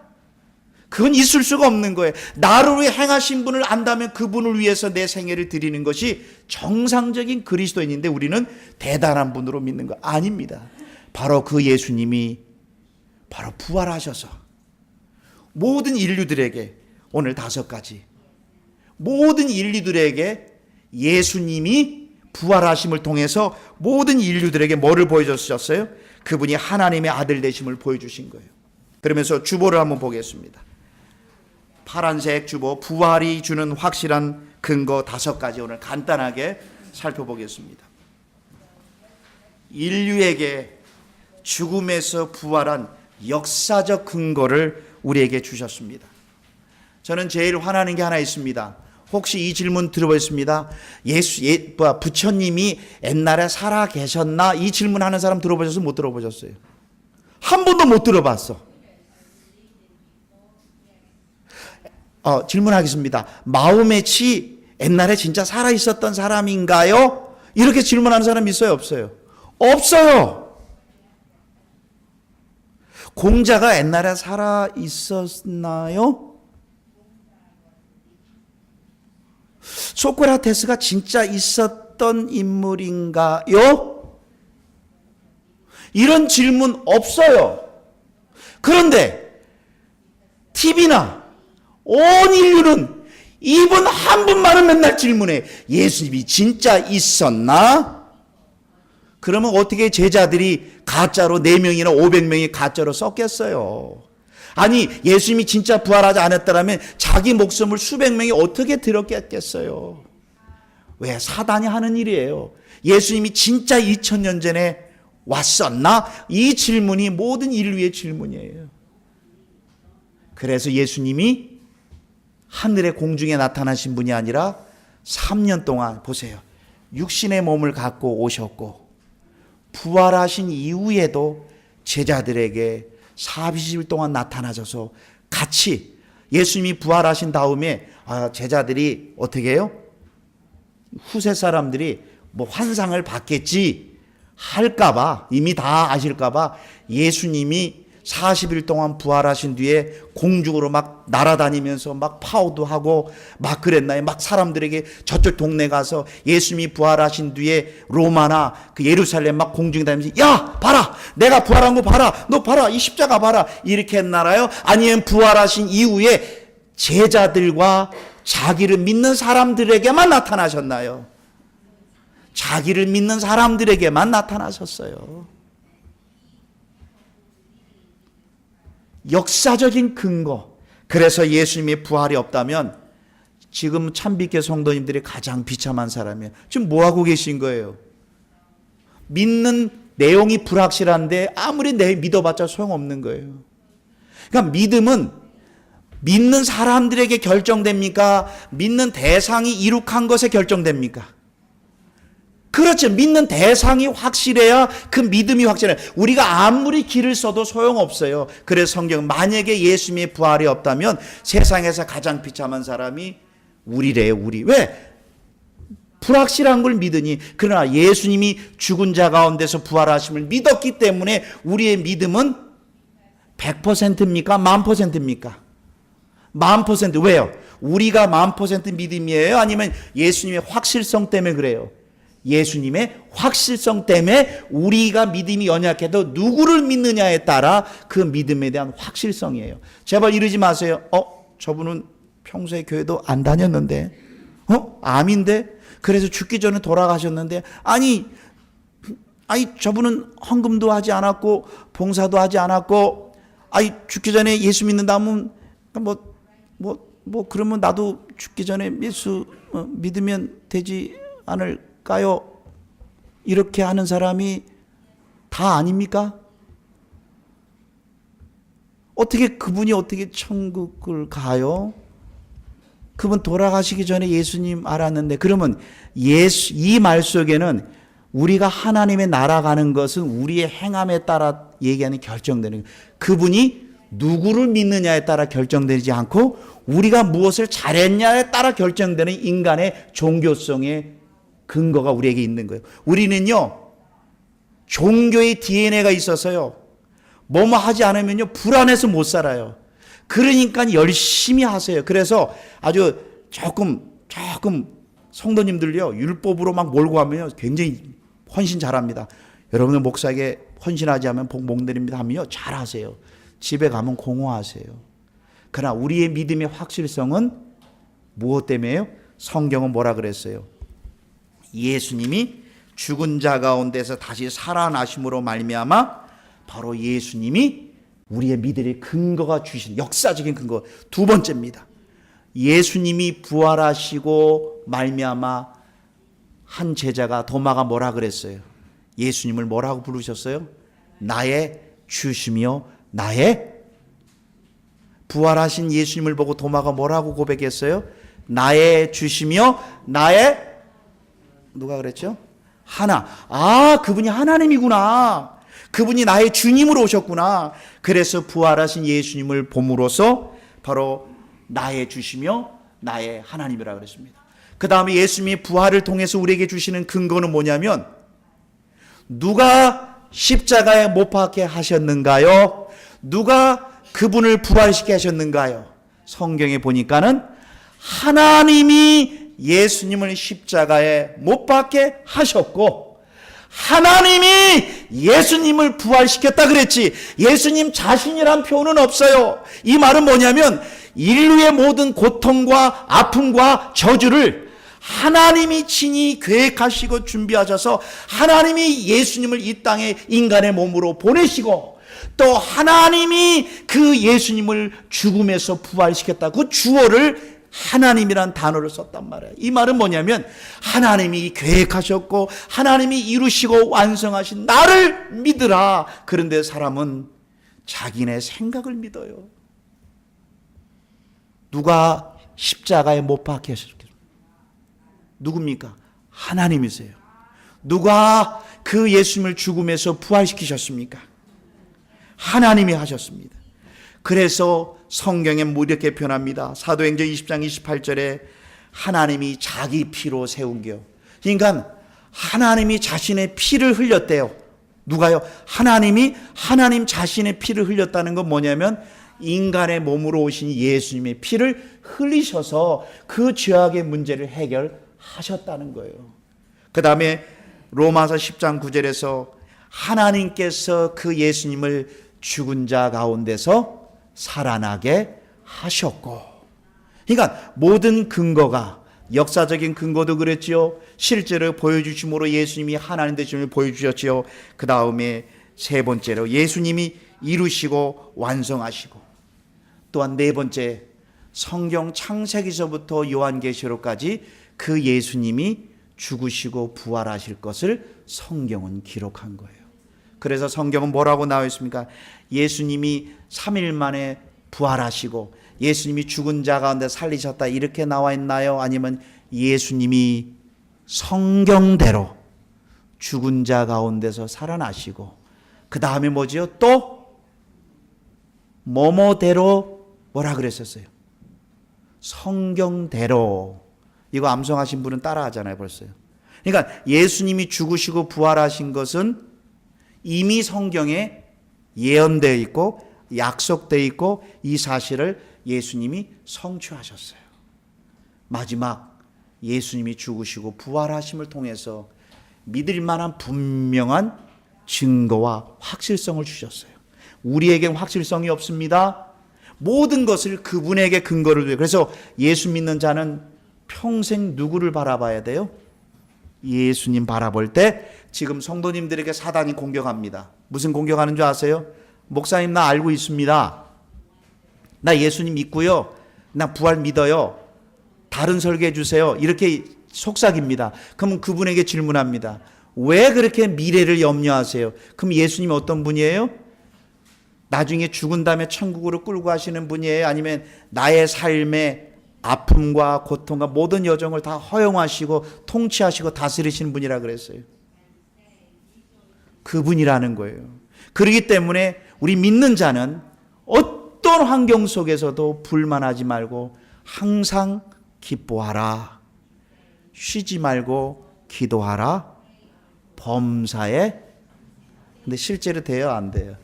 그건 있을 수가 없는 거예요. 나를 위해 행하신 분을 안다면 그분을 위해서 내 생애를 드리는 것이 정상적인 그리스도인인데, 우리는 대단한 분으로 믿는 거 아닙니다. 바로 그 예수님이 바로 부활하셔서 모든 인류들에게 오늘 5가지. 모든 인류들에게 예수님이 부활하심을 통해서 모든 인류들에게 뭐를 보여주셨어요? 그분이 하나님의 아들 되심을 보여주신 거예요. 그러면서 주보를 한번 보겠습니다. 파란색 주보, 부활이 주는 확실한 근거 5가지 오늘 간단하게 살펴보겠습니다. 인류에게 죽음에서 부활한 역사적 근거를 우리에게 주셨습니다. 저는 제일 화나는 게 하나 있습니다. 혹시 이 질문 들어보셨습니다? 부처님이 옛날에 살아 계셨나? 이 질문하는 사람 들어보셨어요? 못 들어보셨어요? 한 번도 못 들어봤어. 질문하겠습니다. 마호메치 옛날에 진짜 살아 있었던 사람인가요? 이렇게 질문하는 사람 있어요? 없어요? 없어요. 공자가 옛날에 살아 있었나요? 소크라테스가 진짜 있었던 인물인가요? 이런 질문 없어요. 그런데 TV나 온 인류는 이분 한 분만은 맨날 질문해. 예수님이 진짜 있었나? 그러면 어떻게 제자들이 가짜로 4명이나 500명이 가짜로 썼겠어요? 아니 예수님이 진짜 부활하지 않았더라면 자기 목숨을 수백 명이 어떻게 들었겠어요? 왜? 사단이 하는 일이에요. 예수님이 진짜 2000년 전에 왔었나? 이 질문이 모든 인류의 질문이에요. 그래서 예수님이 하늘의 공중에 나타나신 분이 아니라 3년 동안 보세요. 육신의 몸을 갖고 오셨고 부활하신 이후에도 제자들에게 40일 동안 나타나셔서 같이 예수님이 부활하신 다음에 제자들이 어떻게 해요? 후세 사람들이 뭐 환상을 받겠지 할까봐 이미 다 아실까봐 예수님이 40일 동안 부활하신 뒤에 공중으로 막 날아다니면서 막 파워도 하고 막 그랬나요? 막 사람들에게 저쪽 동네 가서 예수님이 부활하신 뒤에 로마나 그 예루살렘 막 공중에 다니면서 야 봐라 내가 부활한 거 봐라 너 봐라 이 십자가 봐라 이렇게 했나요? 아니면 부활하신 이후에 제자들과 자기를 믿는 사람들에게만 나타나셨나요? 자기를 믿는 사람들에게만 나타나셨어요. 역사적인 근거. 그래서 예수님의 부활이 없다면 지금 참빛교 성도님들이 가장 비참한 사람이에요. 지금 뭐하고 계신 거예요? 믿는 내용이 불확실한데 아무리 믿어봤자 소용없는 거예요. 그러니까 믿음은 믿는 사람들에게 결정됩니까? 믿는 대상이 이룩한 것에 결정됩니까? 그렇죠. 믿는 대상이 확실해야 그 믿음이 확실해요. 우리가 아무리 길을 써도 소용없어요. 그래서 성경은 만약에 예수님의 부활이 없다면 세상에서 가장 비참한 사람이 우리래요. 우리. 왜? 불확실한 걸 믿으니. 그러나 예수님이 죽은 자 가운데서 부활하심을 믿었기 때문에 우리의 믿음은 100%입니까? 1000%입니까? 1000%. 왜요? 우리가 1000% 믿음이에요? 아니면 예수님의 확실성 때문에 그래요? 예수님의 확실성 때문에 우리가 믿음이 연약해도 누구를 믿느냐에 따라 그 믿음에 대한 확실성이에요. 제발 이러지 마세요. 저분은 평소에 교회도 안 다녔는데 암인데 그래서 죽기 전에 돌아가셨는데 아니 저분은 헌금도 하지 않았고 봉사도 하지 않았고 죽기 전에 예수 믿는다면 그러면 나도 죽기 전에 예수 믿으면 되지 않을까요? 이렇게 하는 사람이 다 아닙니까? 그분이 어떻게 천국을 가요? 그분 돌아가시기 전에 예수님 알았는데 그러면 이 말 속에는 우리가 하나님의 나라 가는 것은 우리의 행함에 따라 얘기하는 결정되는 거예요. 그분이 누구를 믿느냐에 따라 결정되지 않고 우리가 무엇을 잘했냐에 따라 결정되는 인간의 종교성의 근거가 우리에게 있는 거예요. 우리는요 종교의 DNA가 있어서요 뭐뭐 하지 않으면요 불안해서 못 살아요. 그러니까 열심히 하세요. 그래서 아주 조금 성도님들요 율법으로 막 몰고 가면요 굉장히 헌신 잘합니다. 여러분들 목사에게 헌신하지 않으면 복 못 드립니다 하면요 잘하세요. 집에 가면 공허하세요. 그러나 우리의 믿음의 확실성은 무엇 때문에요? 성경은 뭐라 그랬어요? 예수님이 죽은 자 가운데서 다시 살아나심으로 말미암아 바로 예수님이 우리의 믿음의 근거가 주신 역사적인 근거. 두 번째입니다. 예수님이 부활하시고 말미암아 한 제자가 도마가 뭐라 그랬어요? 예수님을 뭐라고 부르셨어요? 나의 주시며 나의, 부활하신 예수님을 보고 도마가 뭐라고 고백했어요? 나의 주시며 나의, 누가 그랬죠? 그분이 하나님이구나. 그분이 나의 주님으로 오셨구나. 그래서 부활하신 예수님을 봄으로써 바로 나의 주시며 나의 하나님이라고 그랬습니다. 그 다음에 예수님이 부활을 통해서 우리에게 주시는 근거는 뭐냐면, 누가 십자가에 못 박게 하셨는가요? 누가 그분을 부활시켜 하셨는가요? 성경에 보니까는 하나님이 예수님을 십자가에 못 박게 하셨고 하나님이 예수님을 부활시켰다 그랬지, 예수님 자신이란 표현은 없어요. 이 말은 뭐냐면 인류의 모든 고통과 아픔과 저주를 하나님이 친히 계획하시고 준비하셔서 하나님이 예수님을 이 땅에 인간의 몸으로 보내시고 또 하나님이 그 예수님을 죽음에서 부활시켰다. 그 주어를 하나님이란 단어를 썼단 말이에요. 이 말은 뭐냐면 하나님이 계획하셨고 하나님이 이루시고 완성하신 나를 믿으라. 그런데 사람은 자기네 생각을 믿어요. 누가 십자가에 못 박혀 하셨겠어요? 누굽니까? 하나님이세요. 누가 그 예수님을 죽음에서 부활시키셨습니까? 하나님이 하셨습니다. 그래서 성경에 이렇게 표현합니다. 사도행전 20장 28절에 하나님이 자기 피로 세운겨. 그러니까 하나님이 자신의 피를 흘렸대요. 누가요? 하나님 자신의 피를 흘렸다는 건 뭐냐면 인간의 몸으로 오신 예수님의 피를 흘리셔서 그 죄악의 문제를 해결하셨다는 거예요. 그 다음에 로마서 10장 9절에서 하나님께서 그 예수님을 죽은 자 가운데서 살아나게 하셨고, 그러니까 모든 근거가, 역사적인 근거도 그랬지요. 실제로 보여주심으로 예수님이 하나님 되심을 보여주셨지요. 그 다음에 세 번째로 예수님이 이루시고 완성하시고, 또한 네 번째 성경 창세기서부터 요한계시록까지 그 예수님이 죽으시고 부활하실 것을 성경은 기록한 거예요. 그래서 성경은 뭐라고 나와 있습니까? 예수님이 3일 만에 부활하시고 예수님이 죽은 자 가운데 살리셨다 이렇게 나와 있나요? 아니면 예수님이 성경대로 죽은 자 가운데서 살아나시고 그 다음에 뭐지요? 또 뭐뭐대로 뭐라 그랬었어요? 성경대로. 이거 암송하신 분은 따라하잖아요 벌써요. 그러니까 예수님이 죽으시고 부활하신 것은 이미 성경에 예언되어 있고 약속되어 있고 이 사실을 예수님이 성취하셨어요. 마지막 예수님이 죽으시고 부활하심을 통해서 믿을 만한 분명한 증거와 확실성을 주셨어요. 우리에겐 확실성이 없습니다. 모든 것을 그분에게 근거를 두고, 그래서 예수 믿는 자는 평생 누구를 바라봐야 돼요? 예수님 바라볼 때 지금 성도님들에게 사단이 공격합니다. 무슨 공격하는 줄 아세요? 목사님 나 알고 있습니다. 나 예수님 믿고요. 나 부활 믿어요. 다른 설교해 주세요. 이렇게 속삭입니다. 그럼 그분에게 질문합니다. 왜 그렇게 미래를 염려하세요? 그럼 예수님이 어떤 분이에요? 나중에 죽은 다음에 천국으로 끌고 가시는 분이에요? 아니면 나의 삶에 아픔과 고통과 모든 여정을 다 허용하시고 통치하시고 다스리시는 분이라 그랬어요. 그분이라는 거예요. 그렇기 때문에 우리 믿는 자는 어떤 환경 속에서도 불만하지 말고 항상 기뻐하라. 쉬지 말고 기도하라. 범사에. 근데 실제로 돼요? 안 돼요?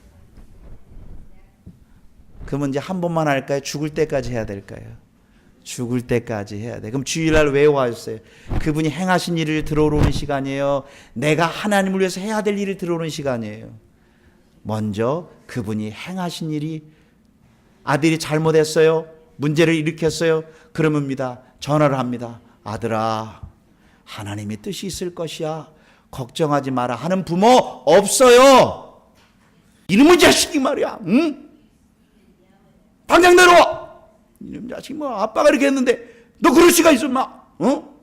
그러면 이제 한 번만 할까요? 죽을 때까지 해야 될까요? 죽을 때까지 해야 돼. 그럼 주일날 왜 와주세요? 그분이 행하신 일을 들어오는 시간이에요. 내가 하나님을 위해서 해야 될 일을 들어오는 시간이에요. 먼저 그분이 행하신 일이 아들이 잘못했어요. 문제를 일으켰어요. 그러면입니다. 전화를 합니다. 아들아, 하나님의 뜻이 있을 것이야. 걱정하지 마라 하는 부모 없어요. 이놈의 자식이 말이야. 응? 당장 내려와. 이놈의 자식이 뭐 아빠가 이렇게 했는데 너 그럴 수가 있어 마. 어?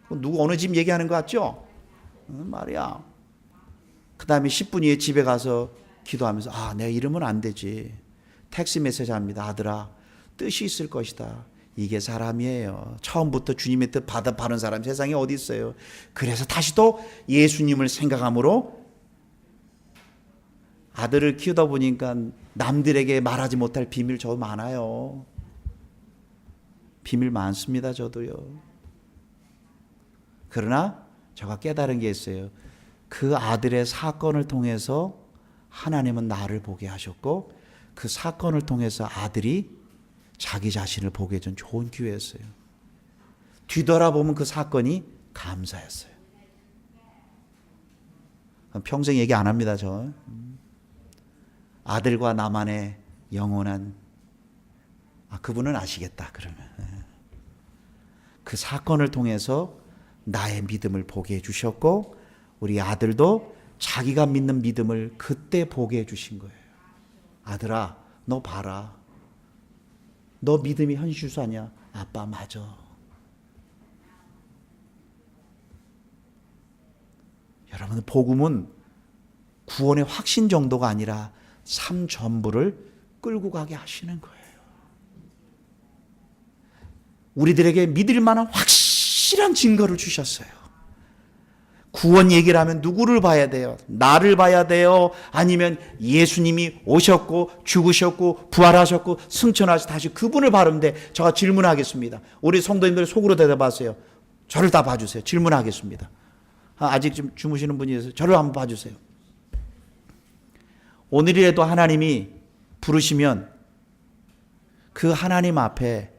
누구 어느 집 얘기하는 것 같죠? 말이야. 그 다음에 10분 후에 집에 가서 기도하면서 아, 내가 이러면 안 되지. 텍스 메시지 합니다. 아들아, 뜻이 있을 것이다. 이게 사람이에요. 처음부터 주님의 뜻 받은 사람 세상에 어디 있어요. 그래서 다시 또 예수님을 생각함으로 아들을 키우다 보니까 남들에게 말하지 못할 비밀 저 많아요. 비밀 많습니다. 저도요. 그러나 제가 깨달은 게 있어요. 그 아들의 사건을 통해서 하나님은 나를 보게 하셨고 그 사건을 통해서 아들이 자기 자신을 보게 해준 좋은 기회였어요. 뒤돌아보면 그 사건이 감사였어요. 평생 얘기 안 합니다. 저 아들과 나만의 영원한 그분은 아시겠다. 그러면 그 사건을 통해서 나의 믿음을 보게 해주셨고 우리 아들도 자기가 믿는 믿음을 그때 보게 해주신 거예요. 아들아, 너 봐라. 너 믿음이 현실수하냐? 아빠 맞아. 여러분, 복음은 구원의 확신 정도가 아니라 삶 전부를 끌고 가게 하시는 거예요. 우리들에게 믿을 만한 확실한 증거를 주셨어요. 구원 얘기를 하면 누구를 봐야 돼요? 나를 봐야 돼요? 아니면 예수님이 오셨고 죽으셨고 부활하셨고 승천하셔서 다시 그분을 바르는데 제가 질문하겠습니다. 우리 성도님들 속으로 대답하세요. 저를 다 봐주세요. 질문하겠습니다. 아직 좀 주무시는 분이 있어요. 저를 한번 봐주세요. 오늘이라도 하나님이 부르시면 그 하나님 앞에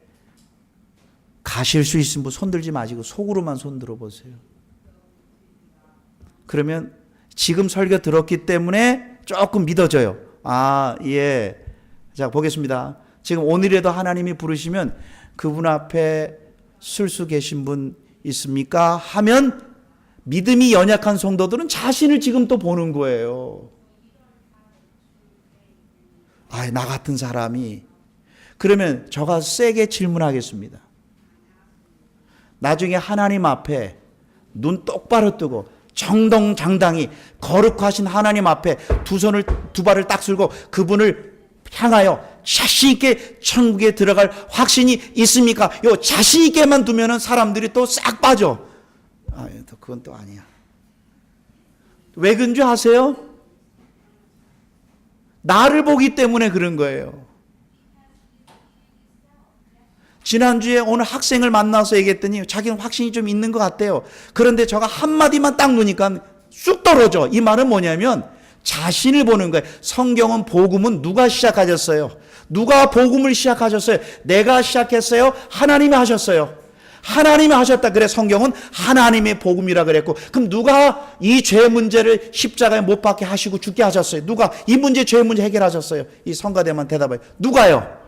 가실 수 있으면 손들지 마시고 속으로만 손들어 보세요. 그러면 지금 설교 들었기 때문에 조금 믿어져요. 아, 예. 자, 보겠습니다. 지금 오늘에도 하나님이 부르시면 그분 앞에 쓸 수 계신 분 있습니까? 하면 믿음이 연약한 성도들은 자신을 지금 또 보는 거예요. 아, 나 같은 사람이. 그러면 저가 세게 질문하겠습니다. 나중에 하나님 앞에 눈 똑바로 뜨고 정정당당히 거룩하신 하나님 앞에 두 발을 딱 쓸고 그분을 향하여 자신 있게 천국에 들어갈 확신이 있습니까? 요 자신 있게만 두면은 사람들이 또 싹 빠져. 아, 그건 또 아니야. 왜 그런 줄 아세요? 나를 보기 때문에 그런 거예요. 지난주에 오늘 학생을 만나서 얘기했더니 자기는 확신이 좀 있는 것 같대요. 그런데 저가 한마디만 딱 놓으니까 쑥 떨어져. 이 말은 뭐냐면 자신을 보는 거예요. 성경은 복음은 누가 시작하셨어요? 누가 복음을 시작하셨어요? 내가 시작했어요? 하나님이 하셨어요. 하나님이 하셨다. 그래 성경은 하나님의 복음이라 그랬고 그럼 누가 이 죄 문제를 십자가에 못 박게 하시고 죽게 하셨어요? 누가 이 문제 죄 문제 해결하셨어요? 이 성가대만 대답해요. 누가요?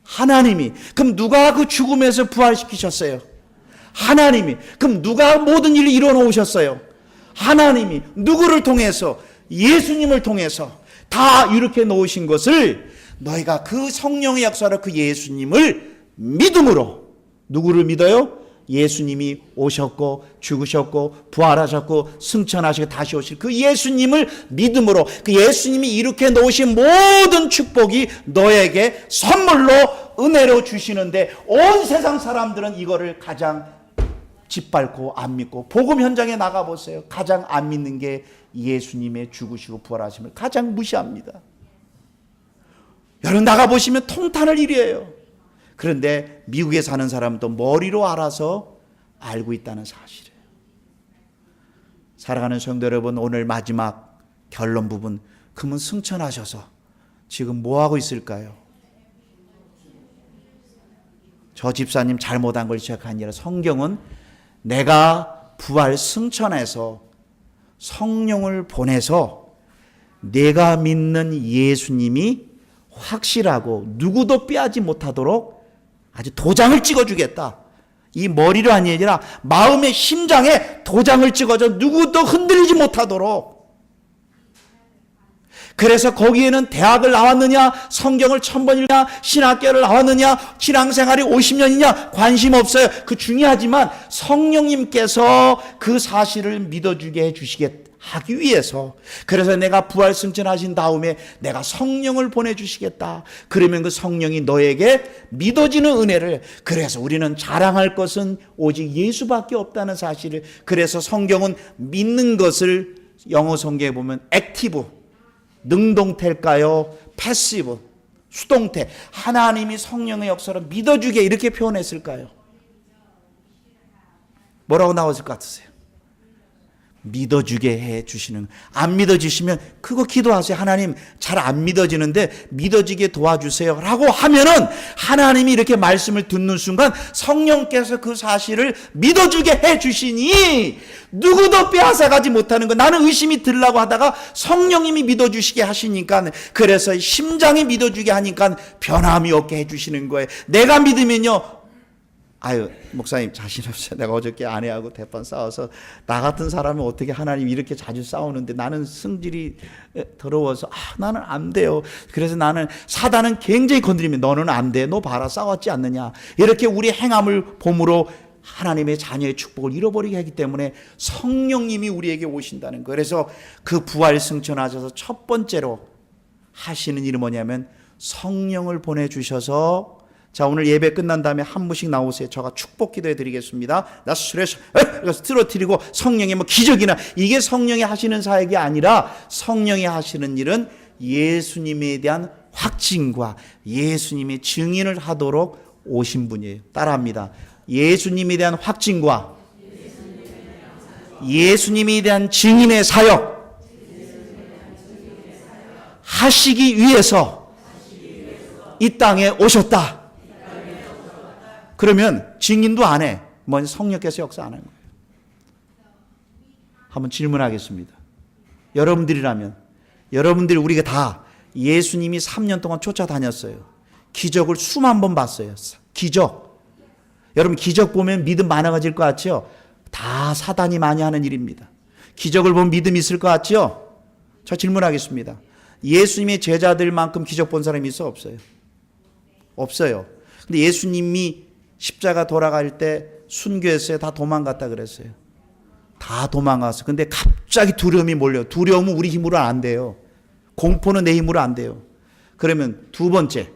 하나님이. 그럼 누가 그 죽음에서 부활시키셨어요? 하나님이. 그럼 누가 모든 일을 이뤄놓으셨어요? 하나님이. 누구를 통해서? 예수님을 통해서 다 이렇게 놓으신 것을 너희가 그 성령의 역사로 그 예수님을 믿음으로 누구를 믿어요? 예수님이 오셨고 죽으셨고 부활하셨고 승천하시고 다시 오실 그 예수님을 믿음으로 그 예수님이 이렇게 놓으신 모든 축복이 너에게 선물로 은혜로 주시는데 온 세상 사람들은 이거를 가장 짓밟고 안 믿고 복음 현장에 나가보세요. 가장 안 믿는 게 예수님의 죽으시고 부활하심을 가장 무시합니다. 여러분 나가보시면 통탄할 일이에요. 그런데 미국에 사는 사람도 머리로 알아서 알고 있다는 사실이에요. 사랑하는 성도 여러분, 오늘 마지막 결론 부분, 그분 승천하셔서 지금 뭐하고 있을까요? 저 집사님 잘못한 걸 시작한 게 아니라 성경은 내가 부활 승천해서 성령을 보내서 내가 믿는 예수님이 확실하고 누구도 빼앗지 못하도록 아주 도장을 찍어주겠다. 이 머리로 아니라 마음의 심장에 도장을 찍어줘 누구도 흔들리지 못하도록. 그래서 거기에는 대학을 나왔느냐, 성경을 1000번 읽느냐, 신학교를 나왔느냐, 신앙생활이 50년이냐 관심 없어요. 그 중요하지만 성령님께서 그 사실을 믿어주게 해주시겠다 하기 위해서, 그래서 내가 부활 승천하신 다음에 내가 성령을 보내주시겠다. 그러면 그 성령이 너에게 믿어지는 은혜를, 그래서 우리는 자랑할 것은 오직 예수밖에 없다는 사실을, 그래서 성경은 믿는 것을 영어 성경에 보면 액티브, 능동태일까요? 패시브, 수동태, 하나님이 성령의 역사를 믿어주게 이렇게 표현했을까요? 뭐라고 나왔을 것 같으세요? 믿어주게 해주시는. 안 믿어주시면 그거 기도하세요. 하나님 잘 안 믿어지는데 믿어지게 도와주세요 라고 하면은 하나님이 이렇게 말씀을 듣는 순간 성령께서 그 사실을 믿어주게 해주시니 누구도 빼앗아가지 못하는 거. 나는 의심이 들라고 하다가 성령님이 믿어주시게 하시니까, 그래서 심장이 믿어주게 하니까 변함이 없게 해주시는 거예요. 내가 믿으면요, 아유 목사님 자신 없어요. 내가 어저께 아내하고 대판 싸워서, 나 같은 사람이 어떻게 하나님 이렇게 자주 싸우는데 나는 성질이 더러워서 나는 안 돼요. 그래서 나는 사단은 굉장히 건드리면 너는 안 돼. 너 봐라 싸웠지 않느냐. 이렇게 우리 행함을 봄으로 하나님의 자녀의 축복을 잃어버리게 하기 때문에 성령님이 우리에게 오신다는 거예요. 그래서 그 부활 승천하셔서 첫 번째로 하시는 일은 뭐냐면 성령을 보내주셔서, 자 오늘 예배 끝난 다음에 한 분씩 나오세요. 제가 축복 기도해 드리겠습니다. 나 술에서 쓰러뜨리고 성령의 뭐 기적이나, 이게 성령이 하시는 사역이 아니라 성령이 하시는 일은 예수님에 대한 확증과 예수님의 증인을 하도록 오신 분이에요. 따라합니다. 예수님에 대한 확증과 예수님에 대한 증인의 사역 하시기 위해서 이 땅에 오셨다. 그러면 증인도 안 해. 뭐 성령께서 역사 안 하는 거예요. 한번 질문하겠습니다. 여러분들이라면, 여러분들이 우리가 다 예수님이 3년 동안 쫓아다녔어요. 기적을 수만 번 봤어요. 기적. 여러분 기적 보면 믿음 많아질 것 같죠? 다 사단이 많이 하는 일입니다. 기적을 보면 믿음 있을 것 같죠? 저 질문하겠습니다. 예수님의 제자들만큼 기적 본 사람이 있어? 없어요? 없어요. 근데 예수님이 십자가 돌아갈 때 순교했어요? 다 도망갔다 그랬어요? 다 도망갔어요. 근데 갑자기 두려움이 몰려요. 두려움은 우리 힘으로 안 돼요. 공포는 내 힘으로 안 돼요. 그러면 두 번째,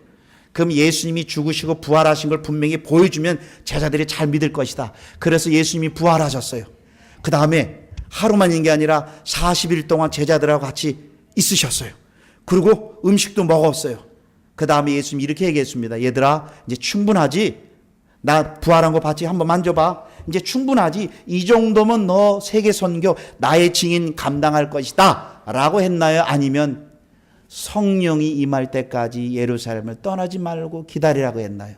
그럼 예수님이 죽으시고 부활하신 걸 분명히 보여주면 제자들이 잘 믿을 것이다. 그래서 예수님이 부활하셨어요. 그 다음에 하루만 있는 게 아니라 40일 동안 제자들하고 같이 있으셨어요. 그리고 음식도 먹었어요. 그 다음에 예수님이 이렇게 얘기했습니다. 얘들아 이제 충분하지? 나 부활한 거 봤지? 한번 만져봐. 이제 충분하지? 이 정도면 너 세계 선교 나의 증인 감당할 것이다 라고 했나요? 아니면 성령이 임할 때까지 예루살렘을 떠나지 말고 기다리라고 했나요?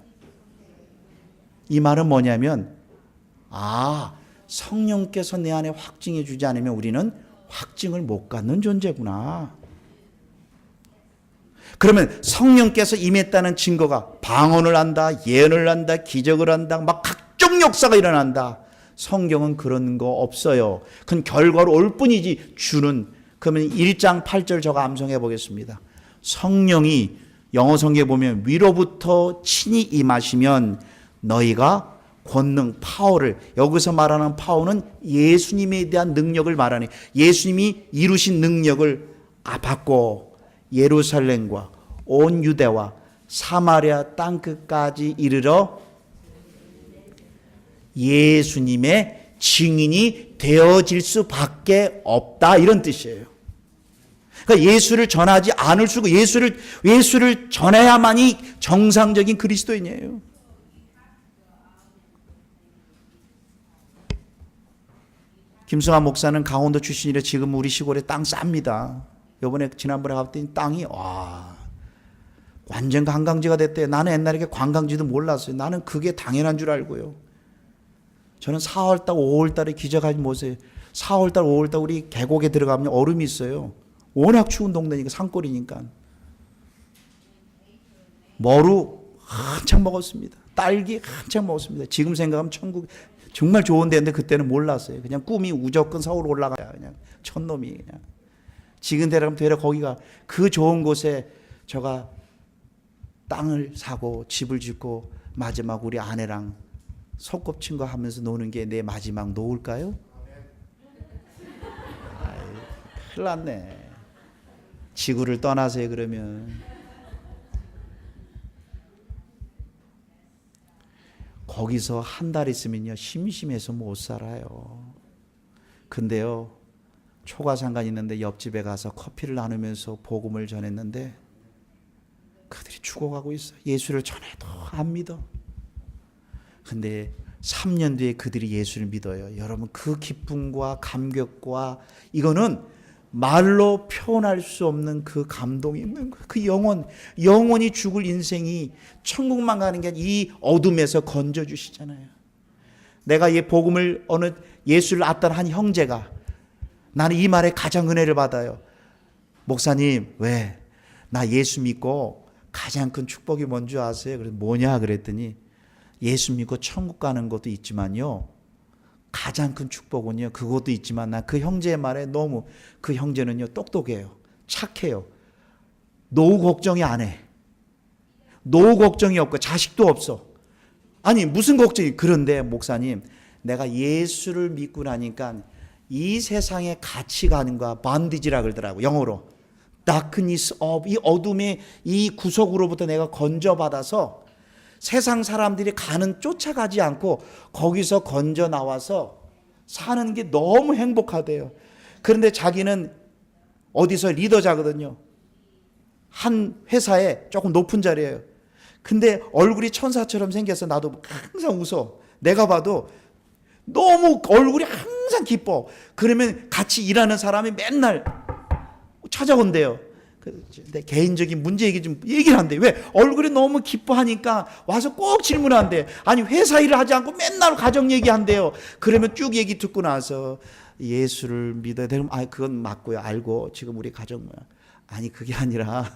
이 말은 뭐냐면, 성령께서 내 안에 확증해 주지 않으면 우리는 확증을 못 갖는 존재구나. 그러면 성령께서 임했다는 증거가 방언을 한다, 예언을 한다, 기적을 한다, 막 각종 역사가 일어난다. 성경은 그런 거 없어요. 그건 결과로 올 뿐이지 주는. 그러면 1장 8절 저가 암송해 보겠습니다. 성령이 영어 성경에 보면 위로부터 친히 임하시면 너희가 권능, 파워를, 여기서 말하는 파워는 예수님에 대한 능력을 말하니 예수님이 이루신 능력을 받고 예루살렘과 온 유대와 사마리아 땅끝까지 이르러 예수님의 증인이 되어질 수밖에 없다, 이런 뜻이에요. 그러니까 예수를 전하지 않을 수가, 예수를 전해야만이 정상적인 그리스도인이에요. 김승환 목사는 강원도 출신이라 지금 우리 시골에 땅 쌉니다. 요번에 지난번에 갔더니 땅이 완전 관광지가 됐대요. 나는 옛날에 관광지도 몰랐어요. 나는 그게 당연한 줄 알고요. 저는 4월달 5월달에 기적하지 못해요. 4월달 5월달 우리 계곡에 들어가면 얼음이 있어요. 워낙 추운 동네니까, 산골이니까. 머루 한창 먹었습니다. 딸기 한창 먹었습니다. 지금 생각하면 천국 정말 좋은 데인데 그때는 몰랐어요. 그냥 꿈이 무조건 서울 올라가야 그냥 촌놈이 그냥. 지금 되려면 되려 거기가 그 좋은 곳에 제가 땅을 사고 집을 짓고 마지막 우리 아내랑 소꿉친구 하면서 노는 게 내 마지막 노을까요? 아이, 큰일 났네. 지구를 떠나세요 그러면. 거기서 한 달 있으면요 심심해서 못 살아요. 근데요 초가상간 있는데 옆집에 가서 커피를 나누면서 복음을 전했는데 그들이 죽어가고 있어. 예수를 전해도 안 믿어. 근데 3년 뒤에 그들이 예수를 믿어요. 여러분 그 기쁨과 감격과 이거는 말로 표현할 수 없는 그 감동이 있는 거예요. 그 영원히 죽을 인생이 천국만 가는 게 이 어둠에서 건져주시잖아요. 내가 이 복음을 어느 예수를 알던 한 형제가 나는 이 말에 가장 은혜를 받아요. 목사님 왜? 나 예수 믿고 가장 큰 축복이 뭔지 아세요? 그래서 뭐냐 그랬더니 예수 믿고 천국 가는 것도 있지만요 가장 큰 축복은요 그것도 있지만 나 그 형제의 말에 너무 그 형제는요 똑똑해요. 착해요. 노후 걱정이 안 해. 노후 걱정이 없고 자식도 없어. 아니 무슨 걱정이. 그런데 목사님 내가 예수를 믿고 나니까 이 세상의 가치관과 반디지라 그러더라고 영어로. darkness of 이 어둠의 이 구석으로부터 내가 건져받아서 세상 사람들이 가는 쫓아가지 않고 거기서 건져 나와서 사는 게 너무 행복하대요. 그런데 자기는 어디서 리더자거든요. 한 회사에 조금 높은 자리예요. 근데 얼굴이 천사처럼 생겨서 나도 항상 웃어. 내가 봐도 너무 얼굴이 항상 기뻐. 그러면 같이 일하는 사람이 맨날 찾아온대요. 내 개인적인 문제 얘기 좀 얘기를 한대. 왜? 얼굴이 너무 기뻐하니까 와서 꼭 질문한대. 아니 회사 일을 하지 않고 맨날 가정 얘기한대요. 그러면 쭉 얘기 듣고 나서 예수를 믿어야 되면 그건 맞고요. 알고 지금 우리 가정 뭐야. 아니 그게 아니라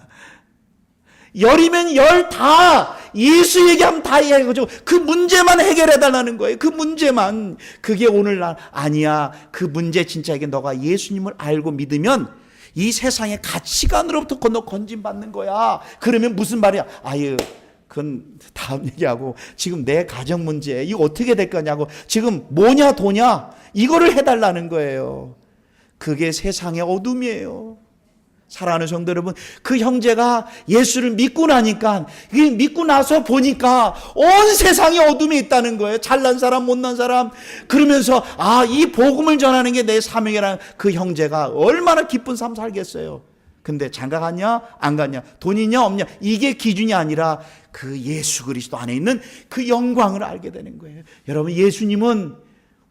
열이면 열 다 예수 얘기하면 다 이해하죠. 그 문제만 해결해 달라는 거예요. 그 문제만. 그게 오늘날 아니야. 그 문제 진짜 이게 너가 예수님을 알고 믿으면 이 세상의 가치관으로부터 너 건진받는 거야. 그러면 무슨 말이야? 아유, 그건 다음 얘기하고 지금 내 가정 문제 이거 어떻게 될 거냐고 지금 뭐냐 도냐 이거를 해달라는 거예요. 그게 세상의 어둠이에요. 사랑하는 성도 여러분, 그 형제가 예수를 믿고 나니까 믿고 나서 보니까 온 세상에 어둠이 있다는 거예요. 잘난 사람 못난 사람. 그러면서 이 복음을 전하는 게 내 사명이라는 그 형제가 얼마나 기쁜 삶 살겠어요. 근데 장가 갔냐 안 갔냐 돈 있냐 없냐 이게 기준이 아니라 그 예수 그리스도 안에 있는 그 영광을 알게 되는 거예요. 여러분 예수님은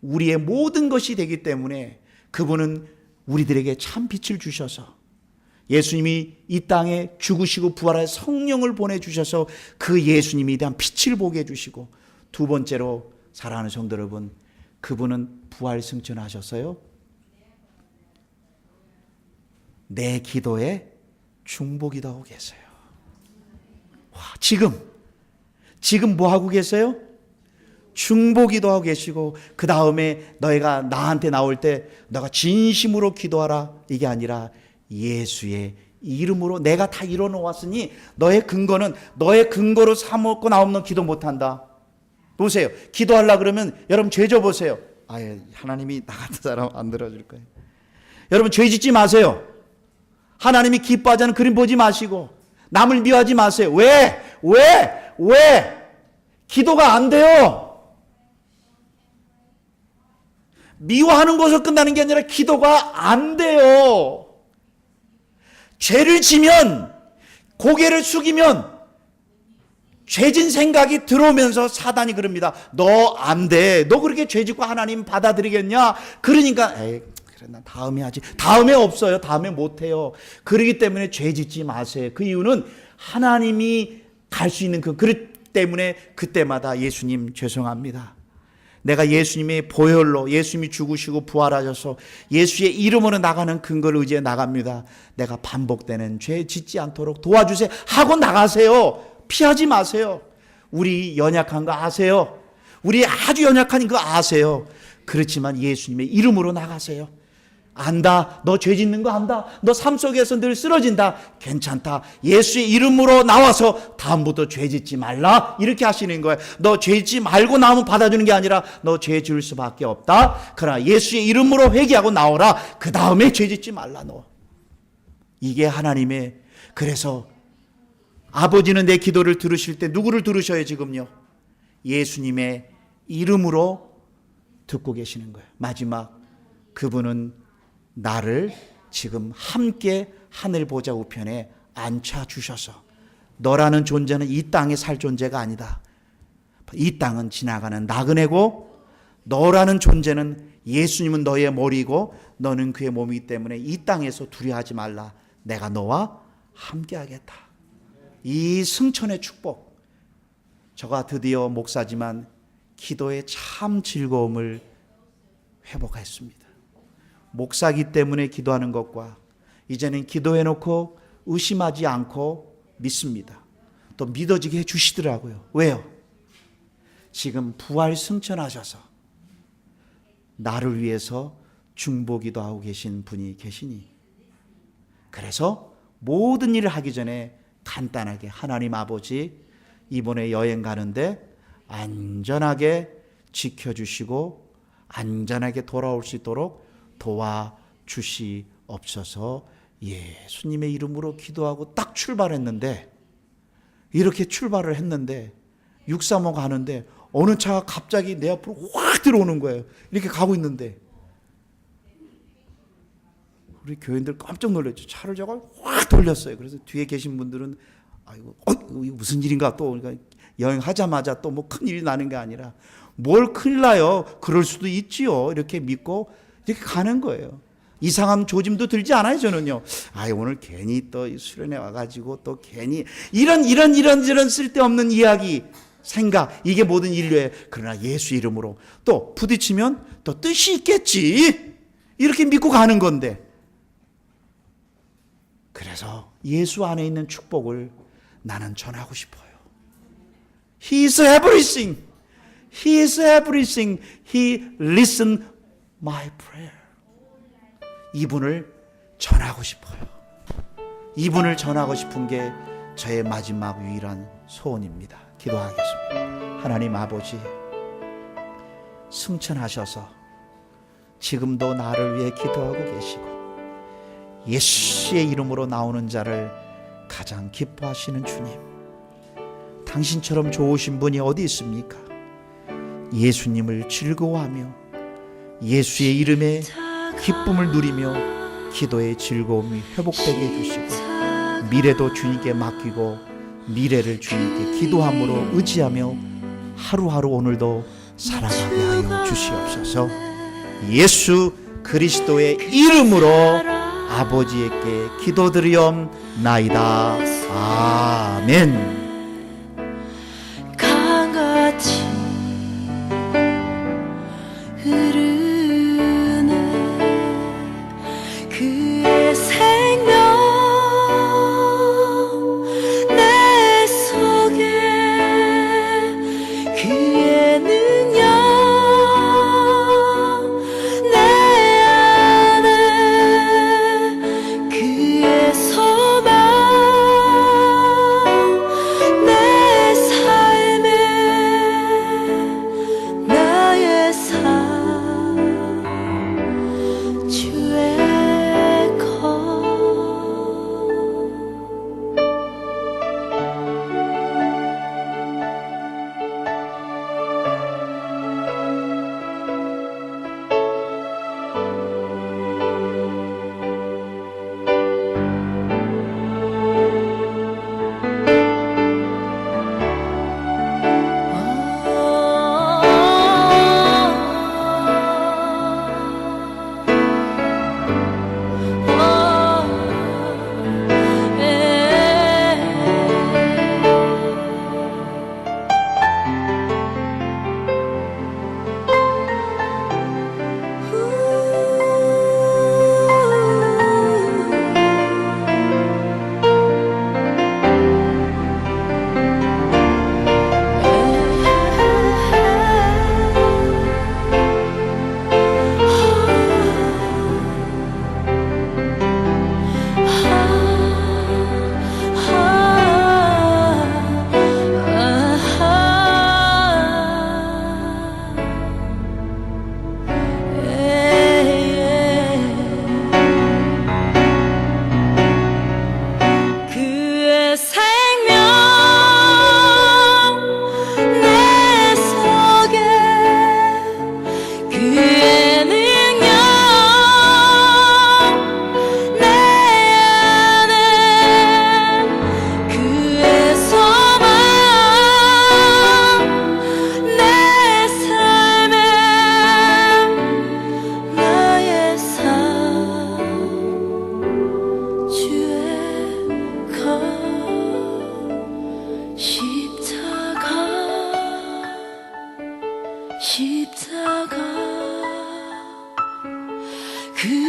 우리의 모든 것이 되기 때문에 그분은 우리들에게 참 빛을 주셔서 예수님이 이 땅에 죽으시고 부활할 성령을 보내주셔서 그 예수님에 대한 빛을 보게 해주시고 두 번째로 사랑하는 성도 여러분 그분은 부활 승천하셨어요. 내 기도에 중보기도 하고 계세요. 와, 지금 뭐 하고 계세요? 중보기도 하고 계시고 그 다음에 너희가 나한테 나올 때 너가 진심으로 기도하라 이게 아니라 예수의 이름으로 내가 다 이뤄놓았으니 너의 근거로 삼고 나오면 기도 못한다. 보세요. 기도하려고 그러면 여러분 죄 져보세요. 하나님이 나 같은 사람 안 들어줄 거예요. 여러분 죄 짓지 마세요. 하나님이 기뻐하지 않는 그림 보지 마시고 남을 미워하지 마세요. 왜? 기도가 안 돼요. 미워하는 것으로 끝나는 게 아니라 기도가 안 돼요. 죄를 지면 고개를 숙이면 죄진 생각이 들어오면서 사단이 그럽니다. 너 안 돼. 너 그렇게 죄 짓고 하나님 받아들이겠냐? 그러니까 그래 난 다음에 하지. 다음에 없어요. 다음에 못해요. 그러기 때문에 죄 짓지 마세요. 그 이유는 하나님이 갈 수 있는 그렇기 때문에 그때마다 예수님 죄송합니다. 내가 예수님의 보혈로 예수님이 죽으시고 부활하셔서 예수의 이름으로 나가는 근거를 의지해 나갑니다. 내가 반복되는 죄 짓지 않도록 도와주세요 하고 나가세요. 피하지 마세요. 우리 연약한 거 아세요. 우리 아주 연약한 거 아세요. 그렇지만 예수님의 이름으로 나가세요. 안다. 너 죄 짓는 거 안다. 너 삶 속에서 늘 쓰러진다. 괜찮다. 예수의 이름으로 나와서 다음부터 죄 짓지 말라. 이렇게 하시는 거예요. 너 죄 짓지 말고 나오면 받아주는 게 아니라 너 죄 지을 수밖에 없다. 그러나 예수의 이름으로 회개하고 나오라. 그 다음에 죄 짓지 말라 너. 이게 하나님의, 그래서 아버지는 내 기도를 들으실 때 누구를 들으셔요 지금요? 예수님의 이름으로 듣고 계시는 거예요. 마지막, 그분은 나를 지금 함께 하늘 보좌 우편에 앉혀주셔서, 너라는 존재는 이 땅에 살 존재가 아니다. 이 땅은 지나가는 나그네고, 너라는 존재는, 예수님은 너의 머리고 너는 그의 몸이기 때문에 이 땅에서 두려워하지 말라. 내가 너와 함께 하겠다. 이 승천의 축복, 저가 드디어 목사지만 기도의 참 즐거움을 회복했습니다. 목사기 때문에 기도하는 것과 이제는 기도해놓고 의심하지 않고 믿습니다. 또 믿어지게 해주시더라고요. 왜요? 지금 부활 승천하셔서 나를 위해서 중보기도 하고 계신 분이 계시니, 그래서 모든 일을 하기 전에 간단하게, 하나님 아버지 이번에 여행 가는데 안전하게 지켜주시고 안전하게 돌아올 수 있도록 도와주시옵소서. 예수님의 이름으로 기도하고 딱 출발했는데, 이렇게 출발을 했는데 635 가는데 어느 차가 갑자기 내 앞으로 확 들어오는 거예요. 이렇게 가고 있는데 우리 교인들 깜짝 놀랐죠. 차를 저가 확 돌렸어요. 그래서 뒤에 계신 분들은 아이고, 이거 무슨 일인가, 또 그러니까 여행하자마자 또 뭐 큰일이 나는 게 아니라, 뭘 큰일 나요. 그럴 수도 있지요. 이렇게 믿고 이렇게 가는 거예요. 이상한 조짐도 들지 않아요. 저는요. 오늘 괜히 또 수련회 와가지고 또 괜히 이런 쓸데없는 이야기, 생각, 이게 모든 인류에. 그러나 예수 이름으로 또 부딪히면 또 뜻이 있겠지. 이렇게 믿고 가는 건데. 그래서 예수 안에 있는 축복을 나는 전하고 싶어요. He is everything. He is everything. He listened my prayer. 이분을 전하고 싶어요. 이분을 전하고 싶은 게 저의 마지막 유일한 소원입니다. 기도하겠습니다. 하나님 아버지, 승천하셔서 지금도 나를 위해 기도하고 계시고 예수의 이름으로 나오는 자를 가장 기뻐하시는 주님, 당신처럼 좋으신 분이 어디 있습니까? 예수님을 즐거워하며 예수의 이름에 기쁨을 누리며 기도의 즐거움이 회복되게 해주시고, 미래도 주님께 맡기고 미래를 주님께 기도함으로 의지하며 하루하루 오늘도 살아가게 하여 주시옵소서. 예수 그리스도의 이름으로 아버지에게 기도드리옵나이다. 아멘. 강같이 흐르는 그의 생명 내 속에, 그의 능력 내 안에, 그의 소망 십자가 그